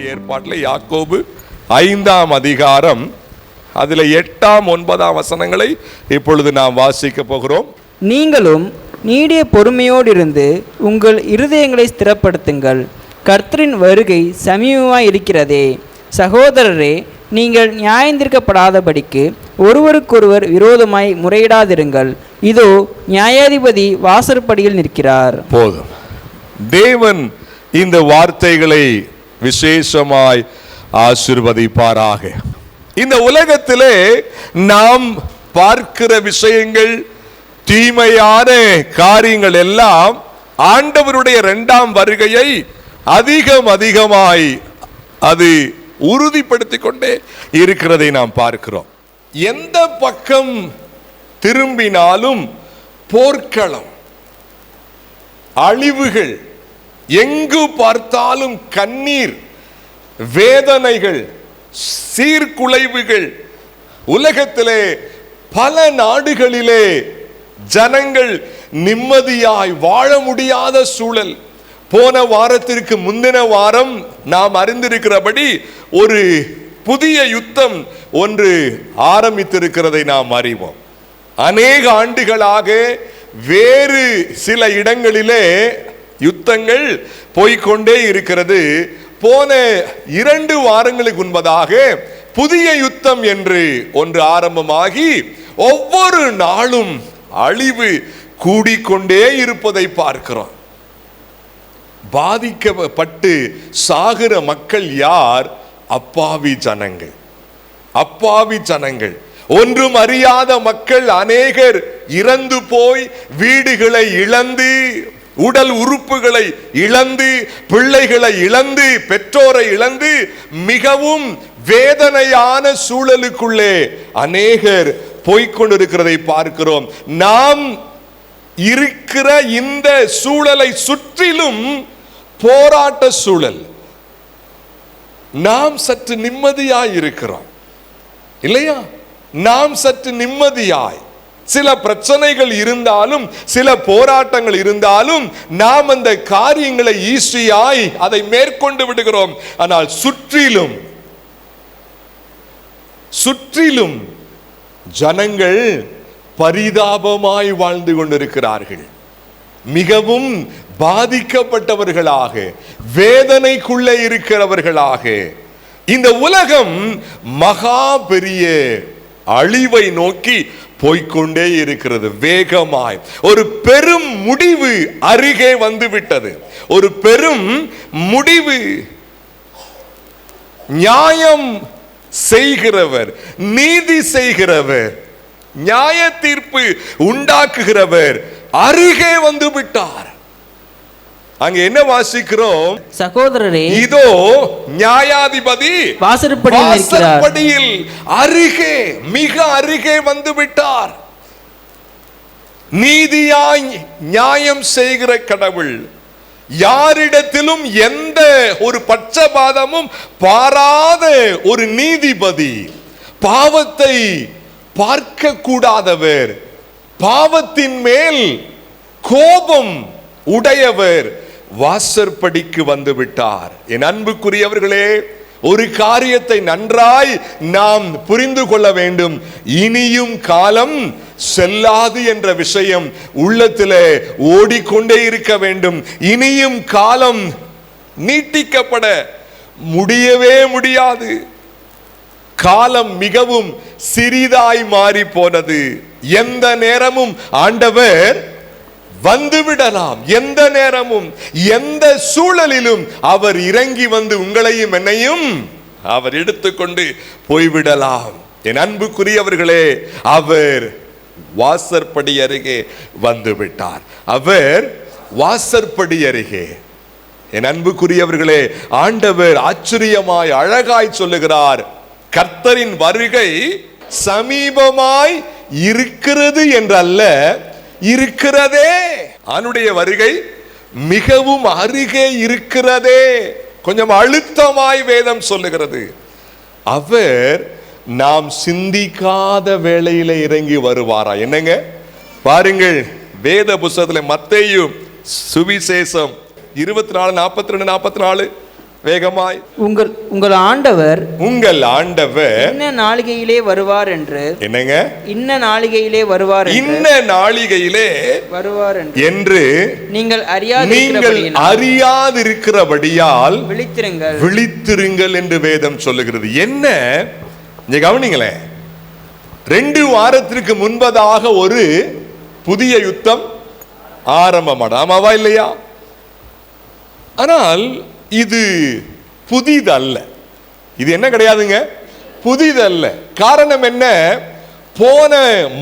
பழைய ஏற்பாட்டில் யாக்கோபு 5ஆம் அதிகாரம் அதில் 8ஆம் 9ஆம் வசனங்களை இப்பொழுது நாம் வாசிக்க போகிறோம். நீங்களும் நீடிய பொறுமையோடு இருந்து உங்கள் இருதயங்களை ஸ்திரப்படுத்துங்கள், கர்த்தரின் வருகை சமீபமாய் இருக்கிறதே. சகோதரரே, நீங்கள் நியாயந்திருக்கப்படாதபடிக்கு ஒருவருக்கொருவர் விரோதமாய் முறையிடாதிருங்கள். இதோ நியாயாதிபதி வாசற்படியில் நிற்கிறார். போதும். தேவன் இந்த வார்த்தைகளை விசேஷமாய் ஆசீர்வதிப்பாராக. இந்த உலகத்திலே நாம் பார்க்கிற விஷயங்கள், தீமையான காரியங்கள் எல்லாம் ஆண்டவருடைய 2ஆம் வருகையை அதிகமாய் அது உறுதிப்படுத்திக் கொண்டே இருக்கிறதை நாம் பார்க்கிறோம். எந்த பக்கம் திரும்பினாலும் போர்க்களம், அழிவுகள், எங்கு பார்த்தாலும் கண்ணீர், வேதனைகள், சீர்குலைவுகள். உலகத்திலே பல நாடுகளிலே ஜனங்கள் நிம்மதியாய் வாழ முடியாத சூழல். போன வாரத்திற்கு முந்தின வாரம் நாம் அறிந்திருக்கிறபடி ஒரு புதிய யுத்தம் ஒன்று ஆரம்பித்திருக்கிறதை நாம் அறிவோம். அநேக ஆண்டுகளாக வேறு சில இடங்களிலே யுத்தங்கள் போய்கொண்டே இருக்கிறது. போன 2 வாரங்களுக்கு முன்பதாக புதிய யுத்தம் என்று ஒன்று ஆரம்பமாகி ஒவ்வொரு நாளும் அழிவு கூடிக்கொண்டே இருப்பதை பார்க்கிறோம். பாதிக்கப்பட்டு சாகிற மக்கள் யார்? அப்பாவி ஜனங்கள், அப்பாவி ஜனங்கள், ஒன்றும் அறியாத மக்கள். அநேகர் இறந்து போய் வீடுகளை இழந்து, உடல் உறுப்புகளை இழந்து, பிள்ளைகளை இழந்து, பெற்றோரை இழந்து மிகவும் வேதனையான சூழலுக்குள்ளே அநேகர் போய்கொண்டிருக்கிறதை பார்க்கிறோம். நாம் இருக்கிற இந்த சூழலை சுற்றிலும் போராட்ட சூழல். நாம் சற்று நிம்மதியாய் இருக்கிறோம் இல்லையா? நாம் சற்று நிம்மதியாய், சில பிரச்சனைகள் இருந்தாலும், சில போராட்டங்கள் இருந்தாலும் நாம் அந்த காரியங்களை ஈஸியாய் அதை மேற்கொண்டு விடுகிறோம். ஆனால் சுற்றிலும் ஜனங்கள் பரிதாபமாய் வாழ்ந்து கொண்டிருக்கிறார்கள். மிகவும் பாதிக்கப்பட்டவர்களாக, வேதனைக்குள்ளே இருக்கிறவர்களாக. இந்த உலகம் மகா பெரிய அழிவை நோக்கி போய்கொண்டே இருக்கிறது வேகமாய். ஒரு பெரும் முடிவு அருகே வந்துவிட்டது. ஒரு பெரும் முடிவு. நியாயம் செய்கிறவர், நீதி செய்கிறவர், நியாய தீர்ப்பு உண்டாக்குகிறவர் அருகே வந்து விட்டார். அங்க என்ன வாசிக்கிறோம்? சகோதரரே, இதோ நியாயாதிபதி வாசற்படியில் அருகே, மிக அருகே வந்து விட்டார். நீதியாய் நியாயம் செய்கிற கடவுள், யாரிடத்திலும் எந்த ஒரு பட்சபாதமும் பாராத ஒரு நீதிபதி, பாவத்தை பார்க்க கூடாதவர், பாவத்தின் மேல் கோபம் உடையவர் வாசற்படிக்கு வந்து விட்டார். என் அன்புக்குரியவர்களே, ஒரு காரியத்தை நன்றாய் நாம் புரிந்து கொள்ள வேண்டும். இனியும் காலம் செல்லாது என்ற விஷயம் உள்ளத்திலே ஓடிக்கொண்டே இருக்க வேண்டும். இனியும் காலம் நீட்டிக்கப்பட முடியவே முடியாது. காலம் மிகவும் சிறிதாய் மாறி போனது. எந்த நேரமும் ஆண்டவர் வந்துவிடலாம். எந்த நேரமும், எந்த சூழலிலும் அவர் இறங்கி வந்து உங்களையும் என்னையும் அவர் எடுத்துக்கொண்டு போய்விடலாம். என் அன்புக்குரியவர்களே, அவர் வாசற்படி அருகே வந்து விட்டார். அவர் வாசற்படி அருகே. என் அன்புக்குரியவர்களே, ஆண்டவர் ஆச்சரியமாய் அழகாய் சொல்லுகிறார், கர்த்தரின் வருகை சமீபமாய் இருக்கிறது என்றல்ல, இருக்கிறதே. அவனுடைய வருகை மிகவும் அருகே இருக்கிறதே. கொஞ்சம் அழுத்தமாய் வேதம் சொல்லுகிறது. அவர் நாம் சிந்திக்காத வேளையில இறங்கி வருவாரா? என்னங்க பாருங்கள், வேத புத்தகத்தில் மத்தேயு சுவிசேஷம் 24, 42, 44 வேகமாய். உங்கள் ஆண்டவர் இன்ன நாளிகையிலே வருவார் என்று. என்னங்க? இன்ன நாளிகையிலே வருவார், இன்ன நாளிகையிலே வருவார் என்று நீங்கள் அறியாதிருக்கிறபடியால் விழித்திருங்கள் என்று வேதம் சொல்லுகிறது. என்ன நீங்க கவனிங்களேன், 2 வாரத்திற்கு முன்பதாக ஒரு புதிய யுத்தம் ஆரம்பமாடாமாவா இல்லையா? ஆனால் இது புதிதல்ல. இது என்ன கிடையாதுங்க, புதிதல்ல. காரணம் என்ன? போன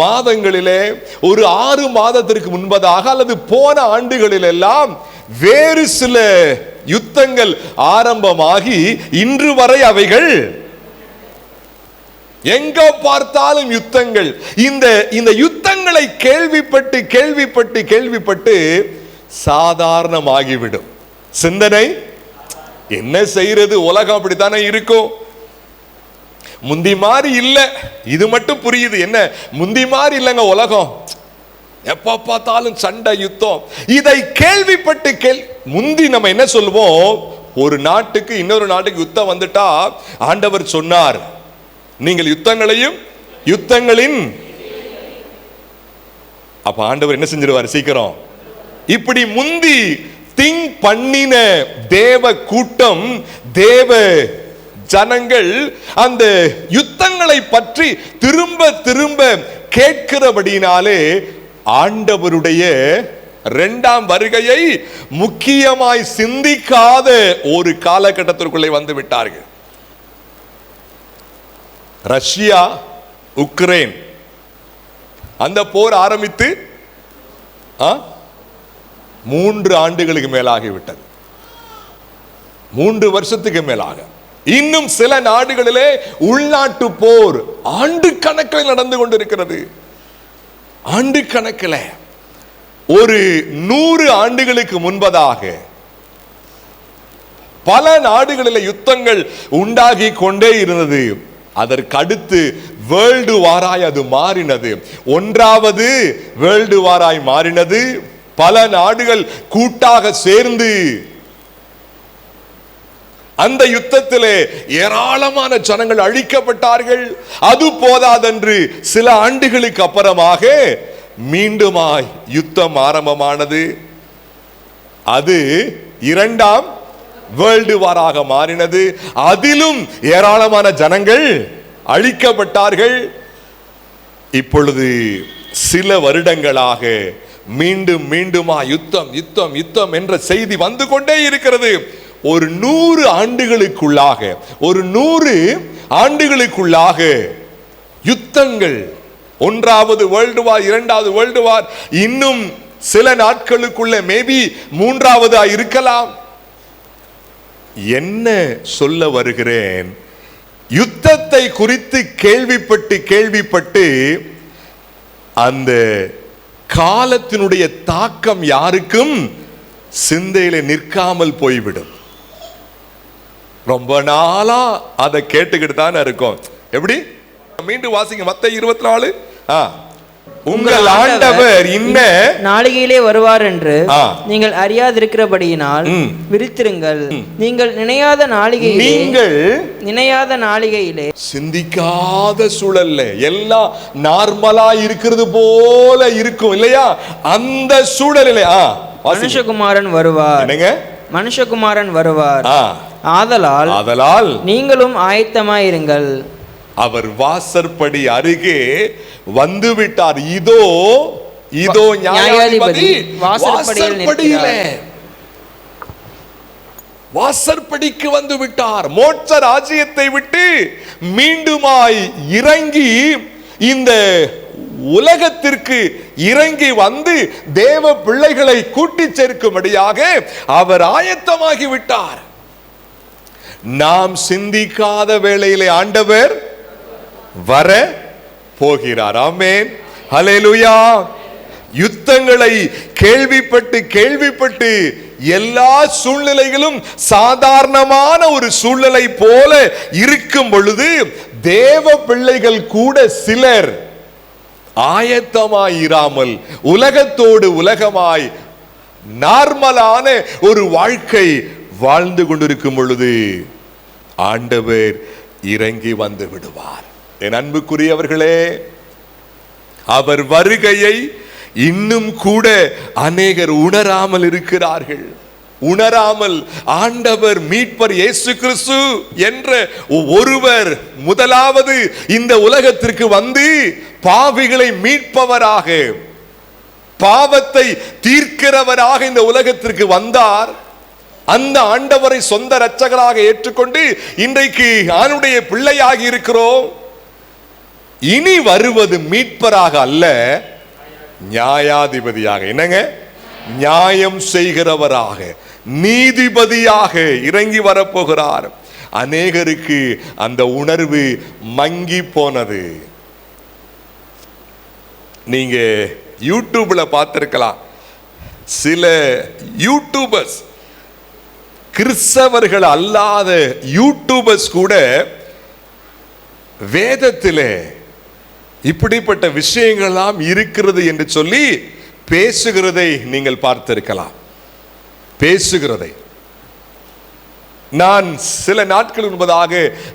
மாதங்களிலே ஒரு 6 மாதத்திற்கு முன்பதாக அல்லது போன ஆண்டுகளிலெல்லாம் வேறு சில யுத்தங்கள் ஆரம்பமாகி இன்று வரை அவைகள் எங்க பார்த்தாலும் யுத்தங்கள். இந்த யுத்தங்களை கேள்விப்பட்டு சாதாரணமாகிவிடும். சிந்தனை என்ன செய்யறது, உலகம் அப்படித்தானே இருக்கும். முந்தி மாதிரி இல்ல, இது மட்டும் புரியுது. என்ன முந்தி மாதிரி இல்லைங்க உலகம், எப்ப பார்த்தாலும் சண்டை யுத்தம். இதை கேள்விப்பட்டு முந்தி நம்ம என்ன சொல்லுவோம், ஒரு நாட்டுக்கு இன்னொரு நாட்டுக்கு யுத்தம் வந்துட்டா ஆண்டவர் சொன்னார், நீங்கள் யுத்தங்களின் அப்ப ஆண்டவர் என்ன செஞ்சிருவார் சீக்கிரம். இப்படி முந்தி திங்க் பண்ணின தேவ கூட்டம், தேவ ஜனங்கள் அந்த யுத்தங்களை பற்றி திரும்ப திரும்ப கேட்கிறபடினாலே ஆண்டவருடைய 2ஆம் வருகையை முக்கியமாய் சிந்திக்காத ஒரு காலகட்டத்திற்குள்ளே வந்து விட்டார்கள். ரஷ்யா உக்ரைன் அந்த போர் ஆரம்பித்து 3 ஆண்டுகளுக்கு மேலாகிவிட்டது. 3 வருஷத்துக்கு மேலாக. இன்னும் சில நாடுகளிலே உள்நாட்டு போர் ஆண்டு கணக்கில் நடந்து கொண்டிருக்கிறது. ஆண்டு கணக்கில். ஒரு 100 ஆண்டுகளுக்கு முன்பதாக பல நாடுகளில் யுத்தங்கள் உண்டாகி கொண்டே இருந்தது. அதற்கடுத்து வேர்ல்டு வாராய் அது மாறினது. 1வது வேர்ல்டு வாராய் மாறினது. பல நாடுகள் கூட்டாக சேர்ந்து அந்த யுத்தத்திலே ஏராளமான ஜனங்கள் அழிக்கப்பட்டார்கள். அது போதாதென்று சில ஆண்டுகளுக்கு அப்புறமாக மீண்டுமாய் யுத்தம் ஆரம்பமானது. அது 2ஆம் வேர்ல்டு வாராக மாறினது. அதிலும் ஏராளமான ஜனங்கள் அழிக்கப்பட்டார்கள். இப்பொழுது சில வருடங்களாக மீண்டும் யுத்தம் யுத்தம் யுத்தம் என்ற செய்தி வந்து கொண்டே இருக்கிறது. ஒரு 100 ஆண்டுகளுக்குள்ளாக யுத்தங்கள். 1வது வேர்ல்டு வார், 2வது வேர்ல்டு வார், இன்னும் சில நாட்களுக்குள்ள மேபி 3வது இருக்கலாம். என்ன சொல்ல வருகிறேன், யுத்தத்தை குறித்து கேள்விப்பட்டு அந்த காலத்தினுடைய தாக்கம் யாருக்கும் சிந்தையில நிற்காமல் போய்விடும். ரொம்ப நாளா அதை கேட்டுக்கிட்டு தானே இருக்கும். எப்படி? மீண்டும் வாசிங்க மத்தேயு 24. உங்கள் ஆண்டவர் இன்ன நாளிகையிலே வருவார் என்று நீங்கள் அறியாதிருக்கிறபடியினால் விழித்திருங்கள். நீங்கள் நினையாத நாளிகையிலே சிந்திக்காத சூழல்ல எல்லாம் நார்மலா இருக்கிறது போல இருக்கும் இல்லையா? அந்த சூழலிலே மனுஷகுமாரன் வருவார். என்னங்க? மனுஷகுமாரன் வருவார். ஆதலால் நீங்களும் ஆயத்தமாயிருங்கள். அவர் வாசற்படி அருகே வந்து விட்டார். இதோ நியாயாதிபதி வாசற்படிக்கு வந்து விட்டார். மோட்ச ராஜ்யத்தை விட்டு மீண்டுமாய் இறங்கி இந்த உலகத்திற்கு இறங்கி வந்து தேவ பிள்ளைகளை கூட்டி சேர்க்கும்படியாக அவர் ஆயத்தமாகி விட்டார். நாம் சிந்திக்காத வேளையிலே ஆண்டவர் வர போகிறார். ஆமென், ஹல்லேலூயா. யுத்தங்களை கேள்விப்பட்டு எல்லா சூழ்நிலைகளும் சாதாரணமான ஒரு சூழ்நிலை போல இருக்கும் பொழுது தேவ பிள்ளைகள் கூட சிலர் ஆயத்தமாயிராமல் உலகத்தோடு உலகமாய் நார்மலான ஒரு வாழ்க்கை வாழ்ந்து கொண்டிருக்கும் பொழுது ஆண்டவர் இறங்கி வந்து விடுவார். என் அன்புக்குரியவர்களே, அவர் வருகையை இன்னும் கூட அநேகர் உணராமல் இருக்கிறார்கள். உணராமல் ஆண்டவர் மீட்பர் இயேசு கிறிஸ்து என்ற ஒருவர் முதலாவது இந்த உலகத்திற்கு வந்து பாவிகளை மீட்பவராக, பாவத்தை தீர்க்கிறவராக இந்த உலகத்திற்கு வந்தார். அந்த ஆண்டவரை சொந்த இரட்சகராக ஏற்றுக்கொண்டு இன்றைக்கு ஆணுடைய பிள்ளையாகி இருக்கிறோம். இனி வருவது மீட்பராக அல்ல, நியாயாதிபதியாக, என்னங்க, நியாயம் செய்கிறவராக, நீதிபதியாக இறங்கி வரப்போகிறார். அநேகருக்கு அந்த உணர்வு மங்கி போனது. நீங்க யூடியூப்ல பார்த்திருக்கலாம், சில யூடியூபர்ஸ், கிறிஸ்தவர்கள் அல்லாத யூடியூபர்ஸ் கூட வேதத்திலே இப்படிப்பட்ட விஷயங்கள்லாம் இருக்கிறது என்று சொல்லி பேசுகிறதை நீங்கள் பார்த்திருக்கலாம். பேசுகிறதை நான் சில நாட்கள் முன்பதாக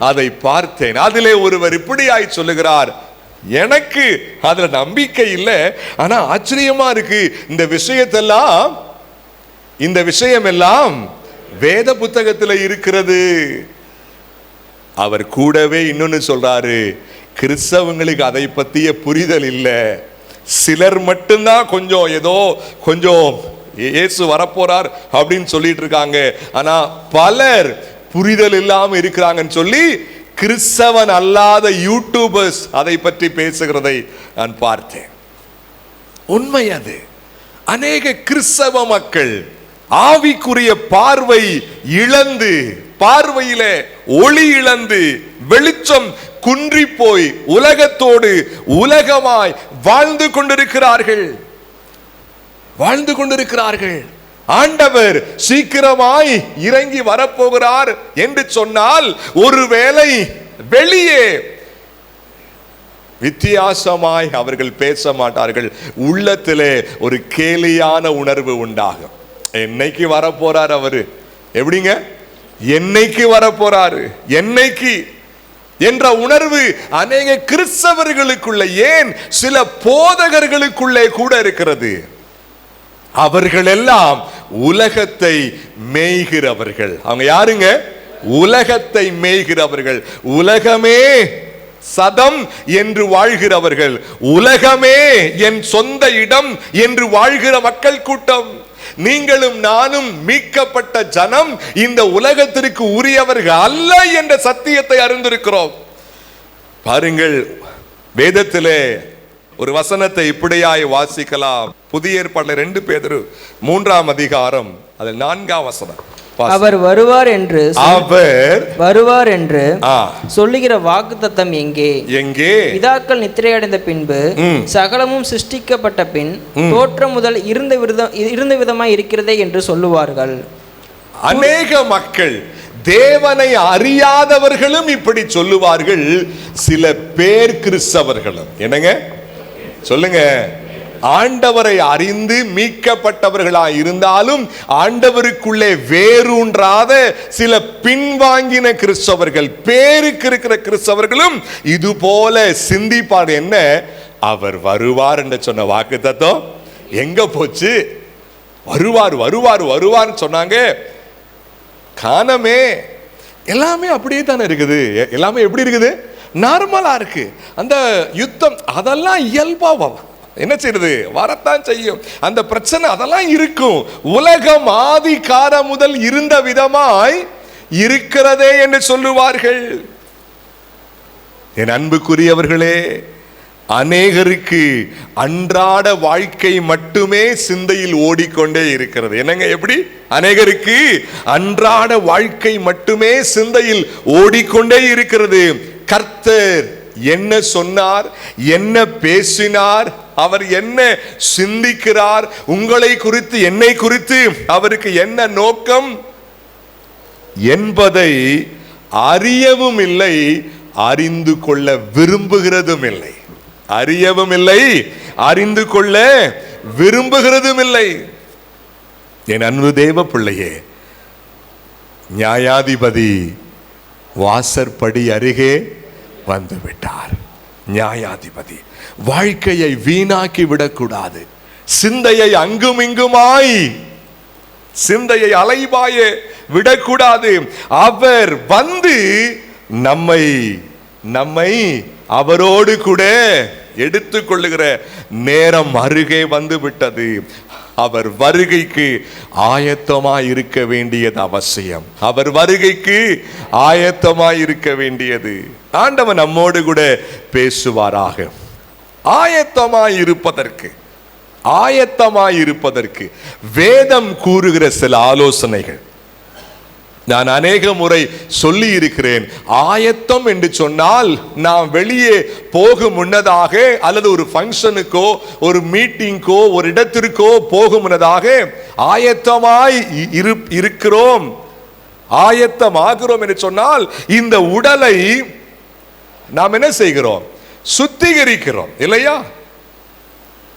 அதை பார்த்தேன். அதிலே ஒருவர் இப்படியாய் சொல்லுகிறார், எனக்கு அதுல நம்பிக்கை இல்லை, ஆனா ஆச்சரியமா இருக்கு, இந்த விஷயம் எல்லாம் வேத புத்தகத்தில் இருக்கிறது. அவர் கூடவே இன்னொன்னு சொல்றாரு, கிறிஸ்தவங்களுக்கு அதை பற்றிய புரிதல் இல்லை, சிலர் மட்டும்தான் கொஞ்சம் இயேசு வரப்போறார் அப்படின்னு சொல்லிட்டு இருக்காங்க, ஆனா பலர் புரிதல் இல்லாம இருக்கிறாங்கன்னு சொல்லி கிறிஸ்தவன் அல்லாத யூடியூபர்ஸ் அதை பற்றி பேசுகிறதை நான் பார்த்தேன். உண்மை அது. அநேக கிறிஸ்தவ மக்கள் ஆவிக்குரிய பார்வை இழந்து, பார்வையிலே ஒளி இழந்து, வெளிச்சம் குன்றி போய் உலகத்தோடு உலகமாய் வாழ்ந்து கொண்டிருக்கிறார்கள். ஆண்டவர் சீக்கிரமாய் இறங்கி வரப்போகிறார் என்று சொன்னால் ஒருவேளை வெளியே வித்தியாசமாய் அவர்கள் பேச மாட்டார்கள். உள்ளத்திலே ஒரு கேலியான உணர்வு உண்டாகும். என்னைக்கு வரப்போறார் அவரு, எப்படிங்க என்னைக்கு வரப்போறாரு, என்னைக்கு என்ற உணர்வு அநேக கிறிஸ்தவர்களுக்குள்ள, ஏன் சில போதகர்களுக்குள்ளே கூட இருக்கிறது. அவர்கள் எல்லாம் உலகத்தை மேய்கிறவர்கள். அவங்க யாருங்க? உலகத்தை மேய்கிறவர்கள். உலகமே சதம் என்று வாழ்கிறவர்கள், உலகமே என் சொந்த இடம் என்று வாழ்கிற மக்கள் கூட்டம். நீங்களும் நானும் மீட்கப்பட்ட ஜனம் இந்த உலகத்திற்கு உரியவர்கள் அல்ல என்ற சத்தியத்தை அறிந்திருக்கிறோம். பாருங்கள், வேதத்திலே ஒரு வசனத்தை இப்படியாய் வாசிக்கலாம். புதிய ஏற்பாட்டில் 2 பேதுரு 3ஆம் அதிகாரம் அதில் 4ஆம் வசனம். அவர் வருவார் என்று சொல்லுகிற வாக்குத்தத்தம் எங்கே? பிதாக்கள் நித்திரையடைந்த பின்பு சகலமும் சிருஷ்டிக்கப்பட்ட பின் தோற்றம் முதல் இருந்த விதமாய் இருக்கிறதே என்று சொல்லுவார்கள். அநேக மக்கள், தேவனை அறியாதவர்களும் இப்படி சொல்லுவார்கள். சில பேர் கிறிஸ்தவர்களும், என்னங்க சொல்லுங்க, ஆண்டவரை அறிந்து மீட்கப்பட்டவர்களாய் இருந்தாலும் ஆண்டவருக்குள்ளே வேரூன்றாத சில பின்வாங்கின கிறிஸ்தவர்கள், பேருக்கு இருக்கிற கிறிஸ்தவர்களும் இது போல சிந்திப்பார். என்ன, அவர் வருவார் என்று சொன்ன வாக்குத்தத்தம் எங்க போச்சு? வருவார் சொன்னாங்க, காணமே. எல்லாமே அப்படியே தானே இருக்குது. எல்லாமே எப்படி இருக்குது? நார்மலா இருக்கு. அந்த யுத்தம் அதெல்லாம் இயல்பா என்ன செய்யுது? வரத்தான் செய்யும். அந்த பிரச்சனை அதெல்லாம் இருக்கும். உலகம் ஆதி காலம் முதல் இருந்த விதமாய் இருக்கிறதே என்று சொல்லுவார்கள். என் அன்புக்குரியவர்களே, அநேகருக்கு அன்றாட வாழ்க்கை மட்டுமே சிந்தையில் ஓடிக்கொண்டே இருக்கிறது. என்னங்க, எப்படி? அநேகருக்கு அன்றாட வாழ்க்கை மட்டுமே சிந்தையில் ஓடிக்கொண்டே இருக்கிறது. கர்த்தர் என்ன சொன்னார், என்ன பேசினார், அவர் என்ன சிந்திக்கிறார், உங்களை குறித்து என்னை குறித்து அவருக்கு என்ன நோக்கம் என்பதை அறியவும் இல்லை, அறிந்து கொள்ள விரும்புகிறதும் இல்லை. அறியவும் இல்லை, அறிந்து கொள்ள விரும்புகிறதும் இல்லை. என் அன்பு தேவ பிள்ளையே, நியாயாதிபதி வாசற்படி அருகே வந்து விட்டார். நியாயாதிபதி வாழ்க்கையை வீணாக்கி விடக்கூடாது. சிந்தையை அங்கும் இங்குமாய் சிந்தையை அலைபாய விடக்கூடாது. அவர் வந்து நம்மை அவரோடு கூட எடுத்துக் கொள்ளுகிற நேரம் அருகே வந்து விட்டது. அவர் வருகைக்கு ஆயத்தமாய் இருக்க வேண்டியது அவசியம். அவர் வருகைக்கு ஆயத்தமாய் இருக்க வேண்டியது. ஆண்டவன் நம்மோடு கூட பேசுவாராக. ஆயத்தமாய் இருப்பதற்கு வேதம் கூறுகிற சில ஆலோசனைகள் நான் அநேக முறை சொல்லி இருக்கிறேன். ஆயத்தம் என்று சொன்னால் நாம் வெளியே போகும் முன்னதாக, அல்லது ஒரு ஃபங்க்ஷனுக்கோ ஒரு மீட்டிங்கோ ஒரு இடத்திற்கோ போகும் முன்னதாக ஆயத்தமாய் இருக்கிறோம், ஆயத்தமாகிறோம் என்று சொன்னால் இந்த உடலை நாம் என்ன செய்கிறோம்? சுத்திகரிக்கிறோம் இல்லையா?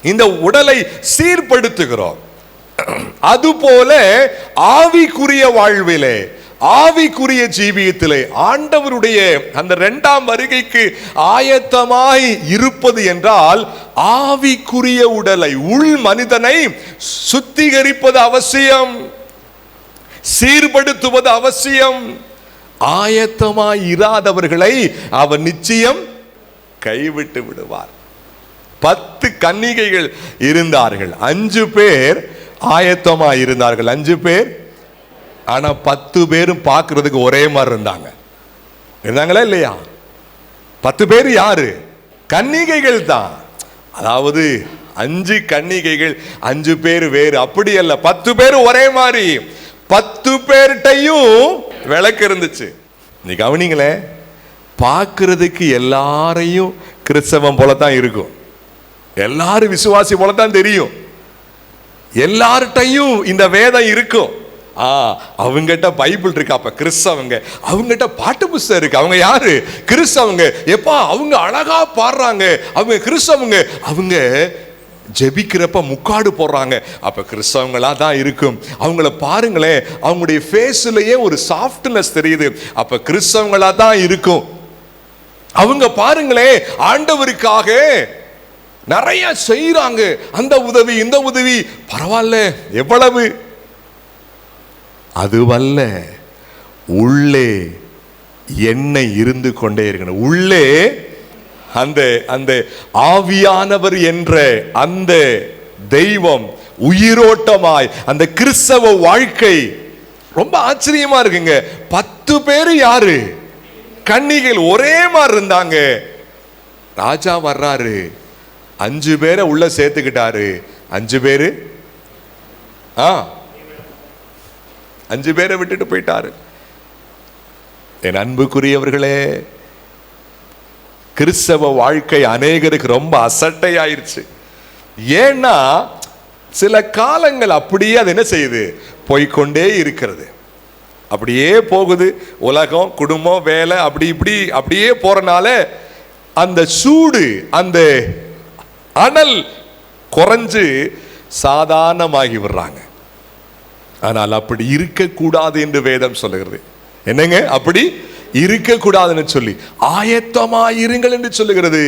இந்த உடலை சீர்படுத்துகிறோம். அதுபோல ஆவிக்குரிய வாழ்விலே, ஆவிக்குரிய ஜீவியத்திலே ஆண்டவருடைய அந்த இரண்டாம் வருகைக்கு ஆயத்தமாய் இருப்பது என்றால் ஆவிக்குரிய உடலை, உள் மனிதனை சுத்திகரிப்பது அவசியம், சீர்படுத்துவது அவசியம். ஆயத்தமாய் இராதவர்களை அவர் நிச்சயம் கைவிட்டு விடுவார். 10 கன்னிகைகள் இருந்தார்கள். 5 பேர் ஆயத்தமாய் இருந்தார்கள். 5 பேர். ஆனா 10 பேரும் பார்க்கிறதுக்கு ஒரே மாதிரி இருந்தாங்களா இல்லையா? 10 பேர் யாரு? கன்னிகைகள் தான். அதாவது 5 கன்னிகைகள், 5 பேர் வேறு, அப்படி அல்ல. 10 பேர் ஒரே மாதிரி. 10 பேர்கிட்டையும் விளக்கு இருந்துச்சு. நீ கவனிங்களே, பார்க்கிறதுக்கு எல்லாரையும் கிறிஸ்தவம் போலத்தான் இருக்கும், எல்லாரும் விசுவாசி போலத்தான் தெரியும், எல்லார்ட்டையும் இந்த வேதம் இருக்கும். அவங்ககிட்ட பைபிள் இருக்கு, அப்ப கிறிஸ்தவங்க. அவங்ககிட்ட பாட்டு புஸ்தகம் இருக்கு, அவங்க யாரு? கிறிஸ்தவங்க. எப்பா அவங்க அழகா பாடுறாங்க, அவங்க கிறிஸ்தவங்க. அவங்க ஜெபிக்கிறப்ப முக்காடு போடுறாங்க, அப்ப கிறிஸ்தவங்களா தான் இருக்கும். அவங்கள பாருங்களேன், அவங்களுடைய ஃபேஸ்லயே ஒரு சாஃப்ட்னஸ் தெரியுது, அப்ப கிறிஸ்தவங்களா தான் இருக்கும். அவங்க பாருங்களேன், ஆண்டவருக்காக நிறைய செய்யறாங்க, அந்த உதவி இந்த உதவி, பரவாயில்ல. எவ்வளவு? அதுவல்ல, உள்ளே எண்ணெய் இருந்து கொண்டே இருக்கணும். உள்ளே அந்த அந்த ஆவியானவர் என்ற அந்த தெய்வம் உயிரோட்டமாய், அந்த கிறிஸ்தவ வாழ்க்கை ரொம்ப ஆச்சரியமா இருக்குங்க. 10 பேர் யாரு? கன்னிகள். ஒரே மாதிரி இருந்தாங்க. ராஜா வர்றாரு, 5 பேரை உள்ள சேர்த்துக்கிட்டாரு. 5 பேரு 5 பேரை விட்டுட்டு போயிட்டாரு. என் அன்புக்குரியவர்களே, கிறிஸ்தவ வாழ்க்கை அநேகருக்கு ரொம்ப அசட்டையாயிருச்சு. ஏன்னா சில காலங்கள் அப்படியே அது என்ன செய்யுது? போய்கொண்டே இருக்கிறது, அப்படியே போகுது. உலகம், குடும்பம், வேலை, அப்படி இப்படி அப்படியே போறனால அந்த சூடு, அந்த அனல் குறைஞ்சு சாதாரணமாகி விடுறாங்க. ஆனால் அப்படி இருக்கக்கூடாது என்று வேதம் சொல்லுகிறது. என்னங்க? அப்படி இருக்கக்கூடாதுன்னு சொல்லி ஆயத்தமாயிருங்கள் என்று சொல்லுகிறது.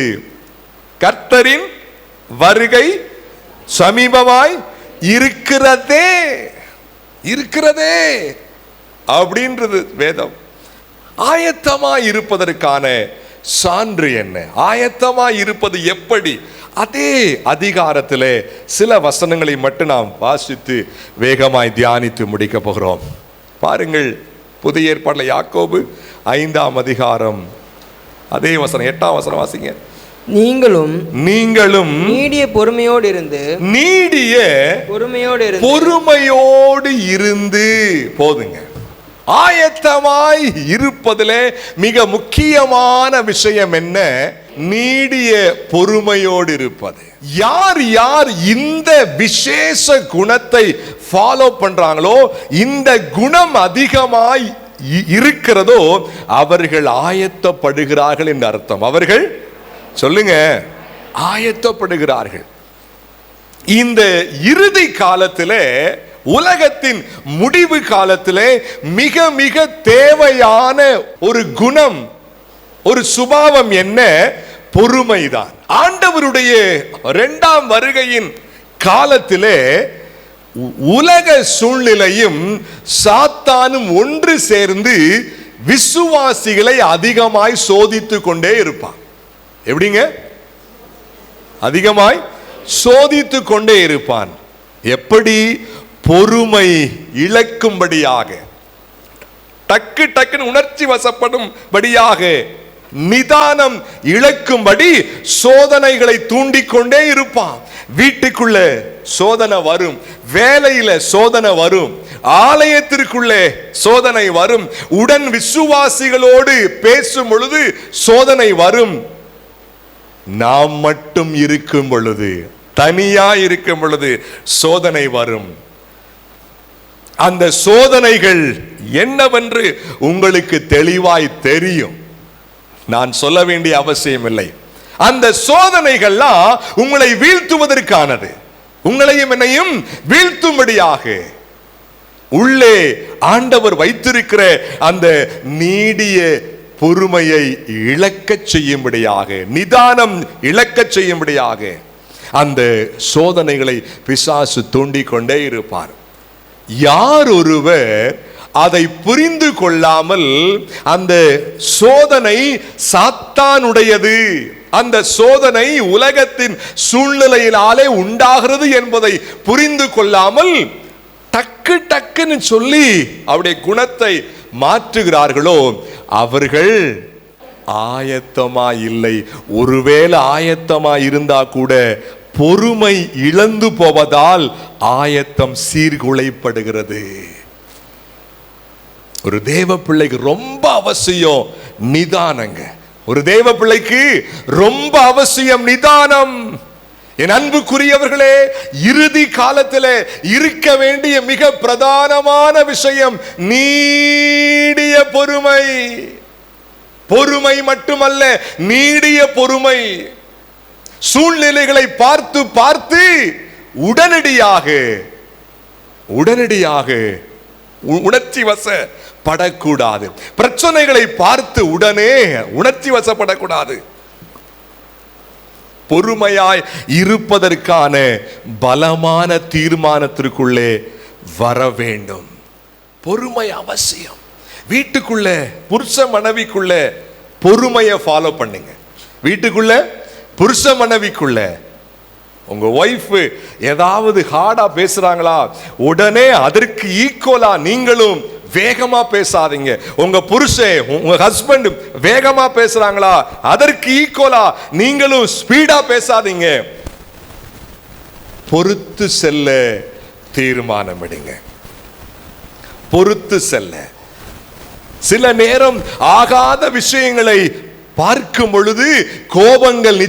கர்த்தரின் வருகை சமீபமாய் இருக்கிறதே அப்படின்றது வேதம். ஆயத்தமாய் இருப்பதற்கான சான்று என்ன? ஆயத்தமாய் இருப்பது எப்படி? அதே அதிகாரத்திலே சில வசனங்களை மட்டும் நாம் வாசித்து வேகமாய் தியானித்து முடிக்க போகிறோம். பாருங்கள், புதிய ஏற்பாட்டில் யாக்கோபு 5ஆம் அதிகாரம் அதே வசனம் 8ஆம் வசனம் வாசிங்க. நீங்களும் நீடிய பொறுமையோடு இருந்து போதுங்க. ஆயத்தமாய் இருப்பதிலே மிக முக்கியமான விஷயம் என்ன? நீடிய பொறுமையோடு இருப்பது. யார் யார் இந்த விசேஷ குணத்தை ஃபாலோ பண்றாங்களோ, இந்த குணம் அதிகமாய் இருக்கிறதோ, அவர்கள் ஆயத்தப்படுகிறார்கள் என்று அர்த்தம். அவர்கள் சொல்லுங்க, ஆயத்தப்படுகிறார்கள். இந்த இறுதி காலத்திலே உலகத்தின் முடிவு காலத்திலே மிக மிக தேவையான ஒரு குணம், ஒரு சுபாவம் என்ன? பொறுமைதான். ஆண்டவருடைய இரண்டாம் வருகையின் காலத்திலே உலக சூழ்நிலையும் சாத்தானும் ஒன்று சேர்ந்து விசுவாசிகளை அதிகமாய் சோதித்து கொண்டே இருப்பான். எப்படிங்க? அதிகமாய் சோதித்து கொண்டே இருப்பான். எப்படி? பொறுமை இழக்கும்படியாக, டக்கு டக்குன்னு உணர்ச்சி வசப்படும்படியாக, நிதானம் இழக்கும்படி சோதனைகளை தூண்டிக்கொண்டே இருப்பான். வீட்டுக்குள்ள சோதனை வரும், வேலையில சோதனை வரும், ஆலயத்திற்குள்ளே சோதனை வரும், உடன் விசுவாசிகளோடு பேசும் பொழுது சோதனை வரும். நாம் மட்டும் இருக்கும் பொழுது, தனியா இருக்கும் பொழுது சோதனை வரும். அந்த சோதனைகள் என்னவென்று உங்களுக்கு தெளிவாய் தெரியும். நான் சொல்ல வேண்டிய அவசியம் இல்லை. அந்த சோதனைகள்லாம் உங்களை வீழ்த்துவதற்கானது, உங்களையும் என்னையும் வீழ்த்தும்படியாக உள்ளே ஆண்டவர் வைத்திருக்கிற அந்த நீடிய பொறுமையை இழக்கச் செய்யும்படியாக, நிதானம் இழக்கச் செய்யும்படியாக அந்த சோதனைகளை பிசாசு தூண்டிக் கொண்டே இருப்பார். யார் ஒருவர் அதை புரிந்து கொள்ளாமல் அந்த சோதனை சாத்தானுடையது, அந்த சோதனை உலகத்தின் சூழ்நிலையினாலே உண்டாகிறது என்பதை புரிந்து கொள்ளாமல் டக்கு டக்குன்னு சொல்லி அவருடைய குணத்தை மாற்றுகிறார்களோ அவர்கள் ஆயத்தமா இல்லை. ஒருவேளை ஆயத்தமா இருந்தா கூட பொறுமை இழந்து போவதால் ஆயத்தம் சீர்குலைப்படுகிறது. ஒரு தேவ பிள்ளைக்கு ரொம்ப அவசியம் நிதானங்க. ஒரு தேவ பிள்ளைக்கு ரொம்ப அவசியம் நிதானம். என் அன்புக்குரியவர்களே, இறுதி காலத்தில் இருக்க வேண்டிய மிக பிரதானமான விஷயம் நீடிய பொறுமை. பொறுமை மட்டுமல்ல, நீடிய பொறுமை. சூழ்நிலைகளை பார்த்து பார்த்து உடனடியாக உணர்ச்சி வசப்படக்கூடாது. பிரச்சனைகளை பார்த்து உடனே உணர்ச்சி வசப்படக்கூடாது. பொறுமையாய் இருப்பதற்கான பலமான தீர்மானத்திற்குள்ளே வர வேண்டும். பொறுமை அவசியம். வீட்டுக்குள்ள புருஷ மனைவிக்குள்ள பொறுமையை ஃபாலோ பண்ணுங்க. வீட்டுக்குள்ள புருஷ மனைவிக்குள்ள உங்க ஒய்ஃப் ஏதாவது ஹார்டா பேசுறாங்களா, உடனே அதற்கு ஈக்குவலா நீங்களும் வேகமா பேசாதீங்க. உங்க புருஷன், உங்க ஹஸ்பண்ட் வேகமா பேசுறாங்களா, அதற்கு ஈக்குவலா நீங்களும் ஸ்பீடா பேசாதீங்க. பொறுத்து செல்ல தீர்மானம் எடுங்க. பொறுத்து செல்ல. சில நேரம் ஆகாத விஷயங்களை பார்க்கும் பொழுது கோபங்கள்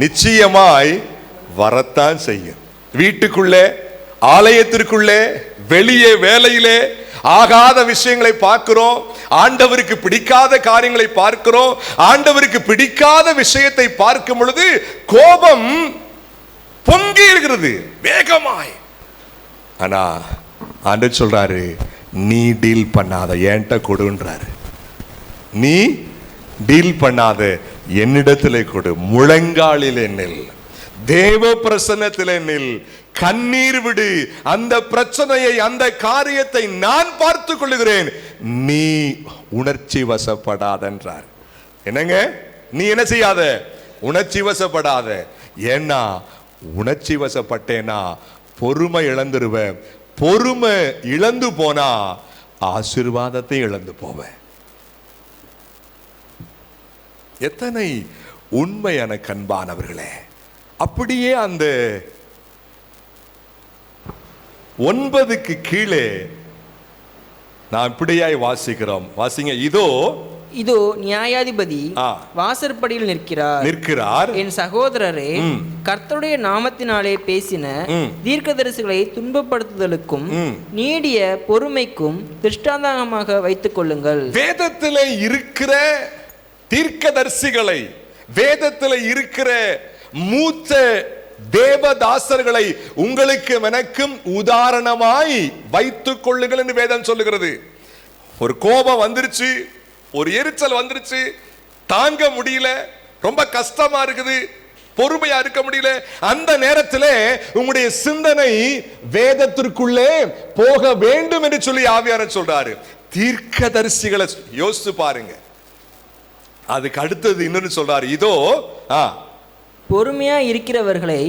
நிச்சயமாய் வரத்தான் செய்யும். வீட்டுக்குள்ளே, ஆலயத்திற்குள்ளே, வெளியே, வேலையிலே ஆகாத விஷயங்களை பார்க்கிறோம். ஆண்டவருக்கு பிடிக்காத காரியங்களை பார்க்கிறோம். ஆண்டவருக்கு பிடிக்காத விஷயத்தை பார்க்கும் பொழுது கோபம் பொங்கி இருக்கிறது வேகமாய். ஆனா ஆண்டவர் சொல்றாரு, நீ டீல் பண்ணாத, என்கிட்ட கொடுன்றாரு. நீ டீல் பண்ணாத, என்னிடத்திலே கொடு. முழங்காலிலே நில், தேவ பிரசன்னத்திலே நில், கண்ணீர் விடு. அந்த பிரச்சனையை, அந்த காரியத்தை நான் பார்த்துக் கொள்ளுகிறேன், நீ உணர்ச்சி வசப்படாதென்றார். என்னங்க, நீ என்ன செய்யாத? உணர்ச்சி வசப்படாத. ஏன்னா உணர்ச்சி வசப்பட்டேனா பொறுமை இழந்துருவேன். பொறுமை இழந்து போனா ஆசீர்வாதத்தை இழந்து போவேன். எத்தனை உண்மையான கண்பானவர்களே. அப்படியே அந்த 9க்கு கீழே நான் இப்படியாய் வாசிக்கிறோம். வாசிங்க. இதோ நியாயாதிபதி வாசற்படியில் நிற்கிறார். என் சகோதரரே, கர்த்தருடைய நாமத்தினாலே பேசின தீர்க்கதரிசிகளை துன்பப்படுத்துதலுக்கும் நீடிய பொறுமைக்கும் திருஷ்டாந்தமாக வைத்துக் கொள்ளுங்கள். வேதத்திலே இருக்கிற தீர்க்கதரிசிகளை, வேதத்தில் இருக்கிற மூத்த தேவதாசர்களை உங்களுக்கு எனக்கும் உதாரணமாய் வைத்துக் கொள்ளுங்கள் என்று வேதம் சொல்லுகிறது. ஒரு கோபம் வந்துருச்சு, ஒரு எரிச்சல் வந்துருச்சு, தாங்க முடியல, ரொம்ப கஷ்டமா இருக்குது, பொறுமையா இருக்க முடியல. அந்த நேரத்தில் உங்களுடைய சிந்தனை வேதத்திற்குள்ளே போக வேண்டும் என்று சொல்லி ஆவியானவர் சொல்றாரு. தீர்க்கதரிசிகளை யோசிச்சு பாருங்க. அதுக்கு அடுத்தது இன்னொன்னு சொல்றாரு, இதோ பொறுமையா இருக்கிறவர்களை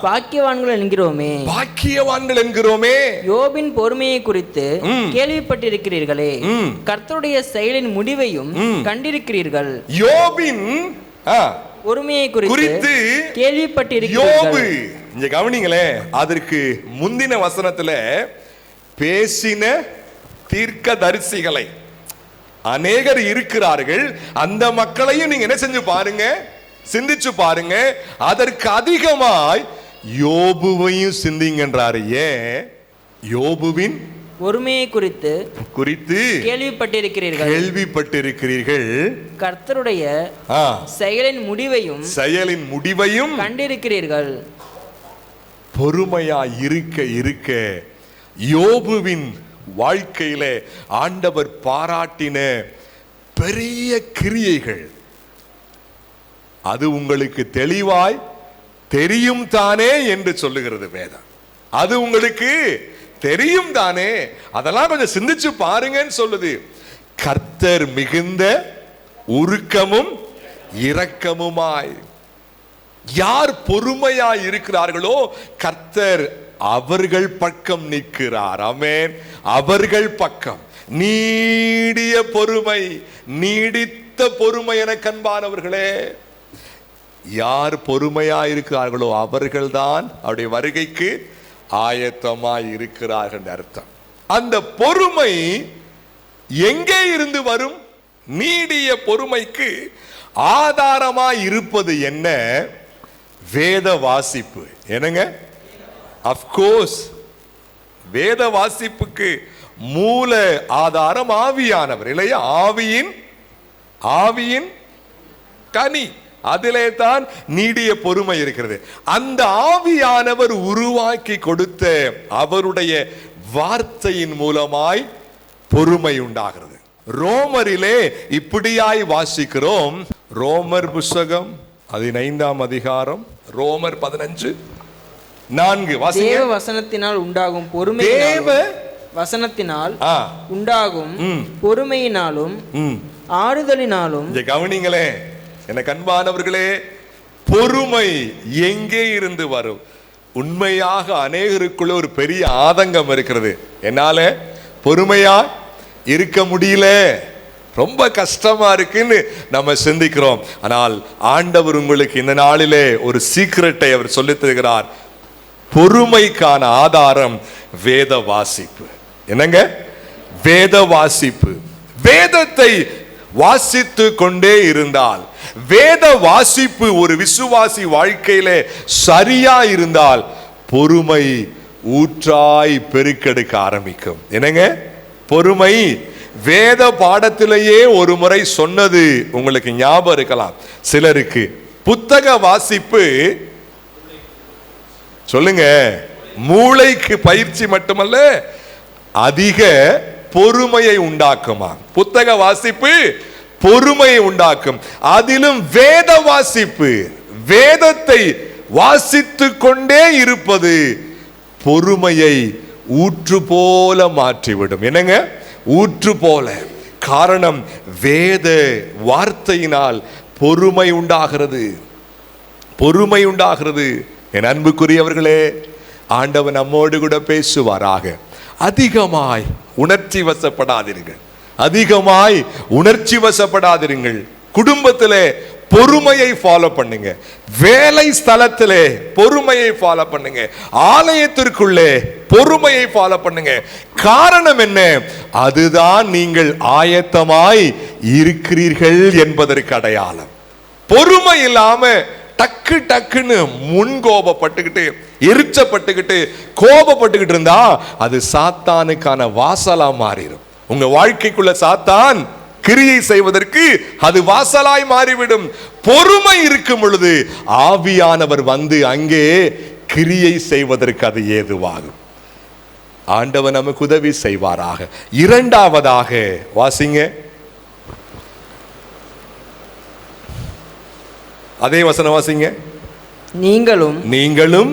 பாக்கியவான்கள் என்கிறோமே, பாக்கியவான்கள் என்கிறோமே. யோபின் பொறுமையை குறித்து கேள்விப்பட்டிருக்கிறீர்களே, கர்த்தருடைய செயலின் முடிவையும் கண்டிருக்கிறீர்கள். யோபின் பொறுமையை குறித்து கேள்விப்பட்டிருக்கிறீர்கள். இங்க கவனிங்களே, அதற்கு முந்தின வசனத்துல பேசின தீர்க்கதரிசிகளை அநேகர் இருக்கிறார்கள். அந்த மக்களையும் நீங்க என்ன செஞ்சு பாருங்க, சிந்திச்சு பாருங்க. அதற்கு அதிகமாய் யோபுவையும் சிந்திங்கன்றாரு. ஏன்? யோபுவின் பொறுமையை குறித்து கேள்விப்பட்டிருக்கிறீர்கள், கர்த்தருடைய செயலின் முடிவையும் கண்டிருக்கிறீர்கள். பொறுமையா இருக்க இருக்க யோபுவின் வாழ்க்கையில ஆண்டவர் பாராட்டின பெரிய கிரியைகள் அது உங்களுக்கு தெளிவாய் தெரியும் தானே என்று சொல்லுகிறது வேதம். அது உங்களுக்கு தெரியும் தானே, அதெல்லாம் கொஞ்சம் சிந்திச்சு பாருங்கன்னு சொல்லுது. கர்த்தர் மிகுந்த உருக்கமும் இரக்கமுமாய். யார் பொறுமையாய் இருக்கிறார்களோ கர்த்தர் அவர்கள் பக்கம் நிற்கிறார். ஆமென். அவர்கள் பக்கம் நீடிய பொறுமை, நீடித்த பொறுமை என கண்பானவர்களே. யார் பொறுமையா இருக்கிறார்களோ அவர்கள்தான் அவருடைய வருகைக்கு ஆயத்தமாய் இருக்கிறார்கள் அர்த்தம். அந்த பொறுமை எங்கே இருந்து வரும்? நீடிய பொறுமைக்கு ஆதாரமாய் இருப்பது என்ன? வேத வாசிப்பு. என்னங்க? அஃப்கோர்ஸ் வேத வாசிப்புக்கு மூல ஆதாரம் ஆவியானவர் இல்லையா? ஆவியின் கனி, அதிலே தான் நீடிய பொறுமை இருக்கிறது. அந்த ஆவியானவர் உருவாக்கி கொடுத்த அவருடைய வார்த்தையின் மூலமாய் பொறுமை உண்டாகிறது. ரோமரிலே இப்படியாய் வாசிக்கிறோம். ரோமர் புஸ்தகம் 15ஆம் அதிகாரம், ரோமர் 15:4 வாசிங்க. தேவ வசனத்தினால் உண்டாகும் பொறுமை, தேவ வசனத்தினால் உண்டாகும் பொறுமையினாலும் ஆறுதலினாலும். கவனிங்களே என்ன கண்பானவர்களே, பொறுமை எங்கே இருந்து வரும்? உண்மையாக அநேகருக்குள்ள ஒரு பெரிய ஆதங்கம் இருக்கிறது. என்னால பொறுமையா இருக்க முடியல, ரொம்ப கஷ்டமா இருக்குன்னு நம்ம சிந்திக்கிறோம். ஆனால் ஆண்டவர் உங்களுக்கு இந்த நாளிலே ஒரு சீக்ரெட்டை அவர் சொல்லித் தருகிறார். பொறுமைக்கான ஆதாரம் வேத வாசிப்பு. என்னங்க? வேத வாசிப்பு. வேதத்தை வாசித்து கொண்டே இருந்தால், வேத வாசிப்பு ஒரு விசுவாசி வாழ்க்கையிலே சரியா இருந்தால் பொறுமை ஊற்றாய் பெருக்கெடுக்க ஆரம்பிக்கும். என்னங்க? பொறுமை வேத பாடத்திலேயே ஒரு முறை சொன்னது உங்களுக்கு ஞாபகம் இருக்கலாம் சிலருக்கு. புத்தக வாசிப்பு சொல்லுங்க, மூளைக்கு பயிற்சி மட்டுமல்ல, அதிக பொறுமையை உண்டாக்குமா. புத்தக வாசிப்பு பொறுமையை உண்டாக்கும். அதிலும் வேத வாசிப்பு, வேதத்தை வாசித்து கொண்டே இருப்பது பொறுமையை ஊற்று போல மாற்றிவிடும். என்னங்க? ஊற்று போல. காரணம், வேத வார்த்தையினால் பொறுமை உண்டாகிறது, பொறுமை உண்டாகிறது. என் அன்புக்குரியவர்களே, ஆண்டவன் நம்மோடு கூட பேசுவாராக. அதிகமாய் உணர்ச்சி வசப்படாதீர்கள், அதிகமாய் உணர்ச்சி வசப்படாதீர்கள். குடும்பத்திலே பொறுமையை ஃபாலோ பண்ணுங்க, வேலை ஸ்தலத்திலே பொறுமையை ஃபாலோ பண்ணுங்க, ஆலயத்திற்குள்ளே பொறுமையை ஃபாலோ பண்ணுங்க. காரணம் என்ன? அதுதான் நீங்கள் ஆயத்தமாய் இருக்கிறீர்கள் என்பதற்கு அடையாளம். பொறுமை இல்லாம டக்கு டக்குன்னு முன்கோபப்பட்டுக்கிட்டு, எரிச்சப்பட்டுக்கிட்டு, கோபப்பட்டுக்கிட்டு இருந்தா அது சாத்தானுக்கான வாசலா மாறிடும். உங்க வாழ்க்கைக்குள்ள சாத்தான் கிரியை செய்வதற்கு அது வாசலாய் மாறிவிடும். பொறுமை இருக்கும் பொழுது ஆவியானவர் வந்து அங்கே கிரியை செய்வதற்கு அது ஏதுவாகும். ஆண்டவர் நமக்கு உதவி செய்வாராக. இரண்டாவதாக வாசிங்க, அதே வசனம் வாசிங்க. நீங்களும்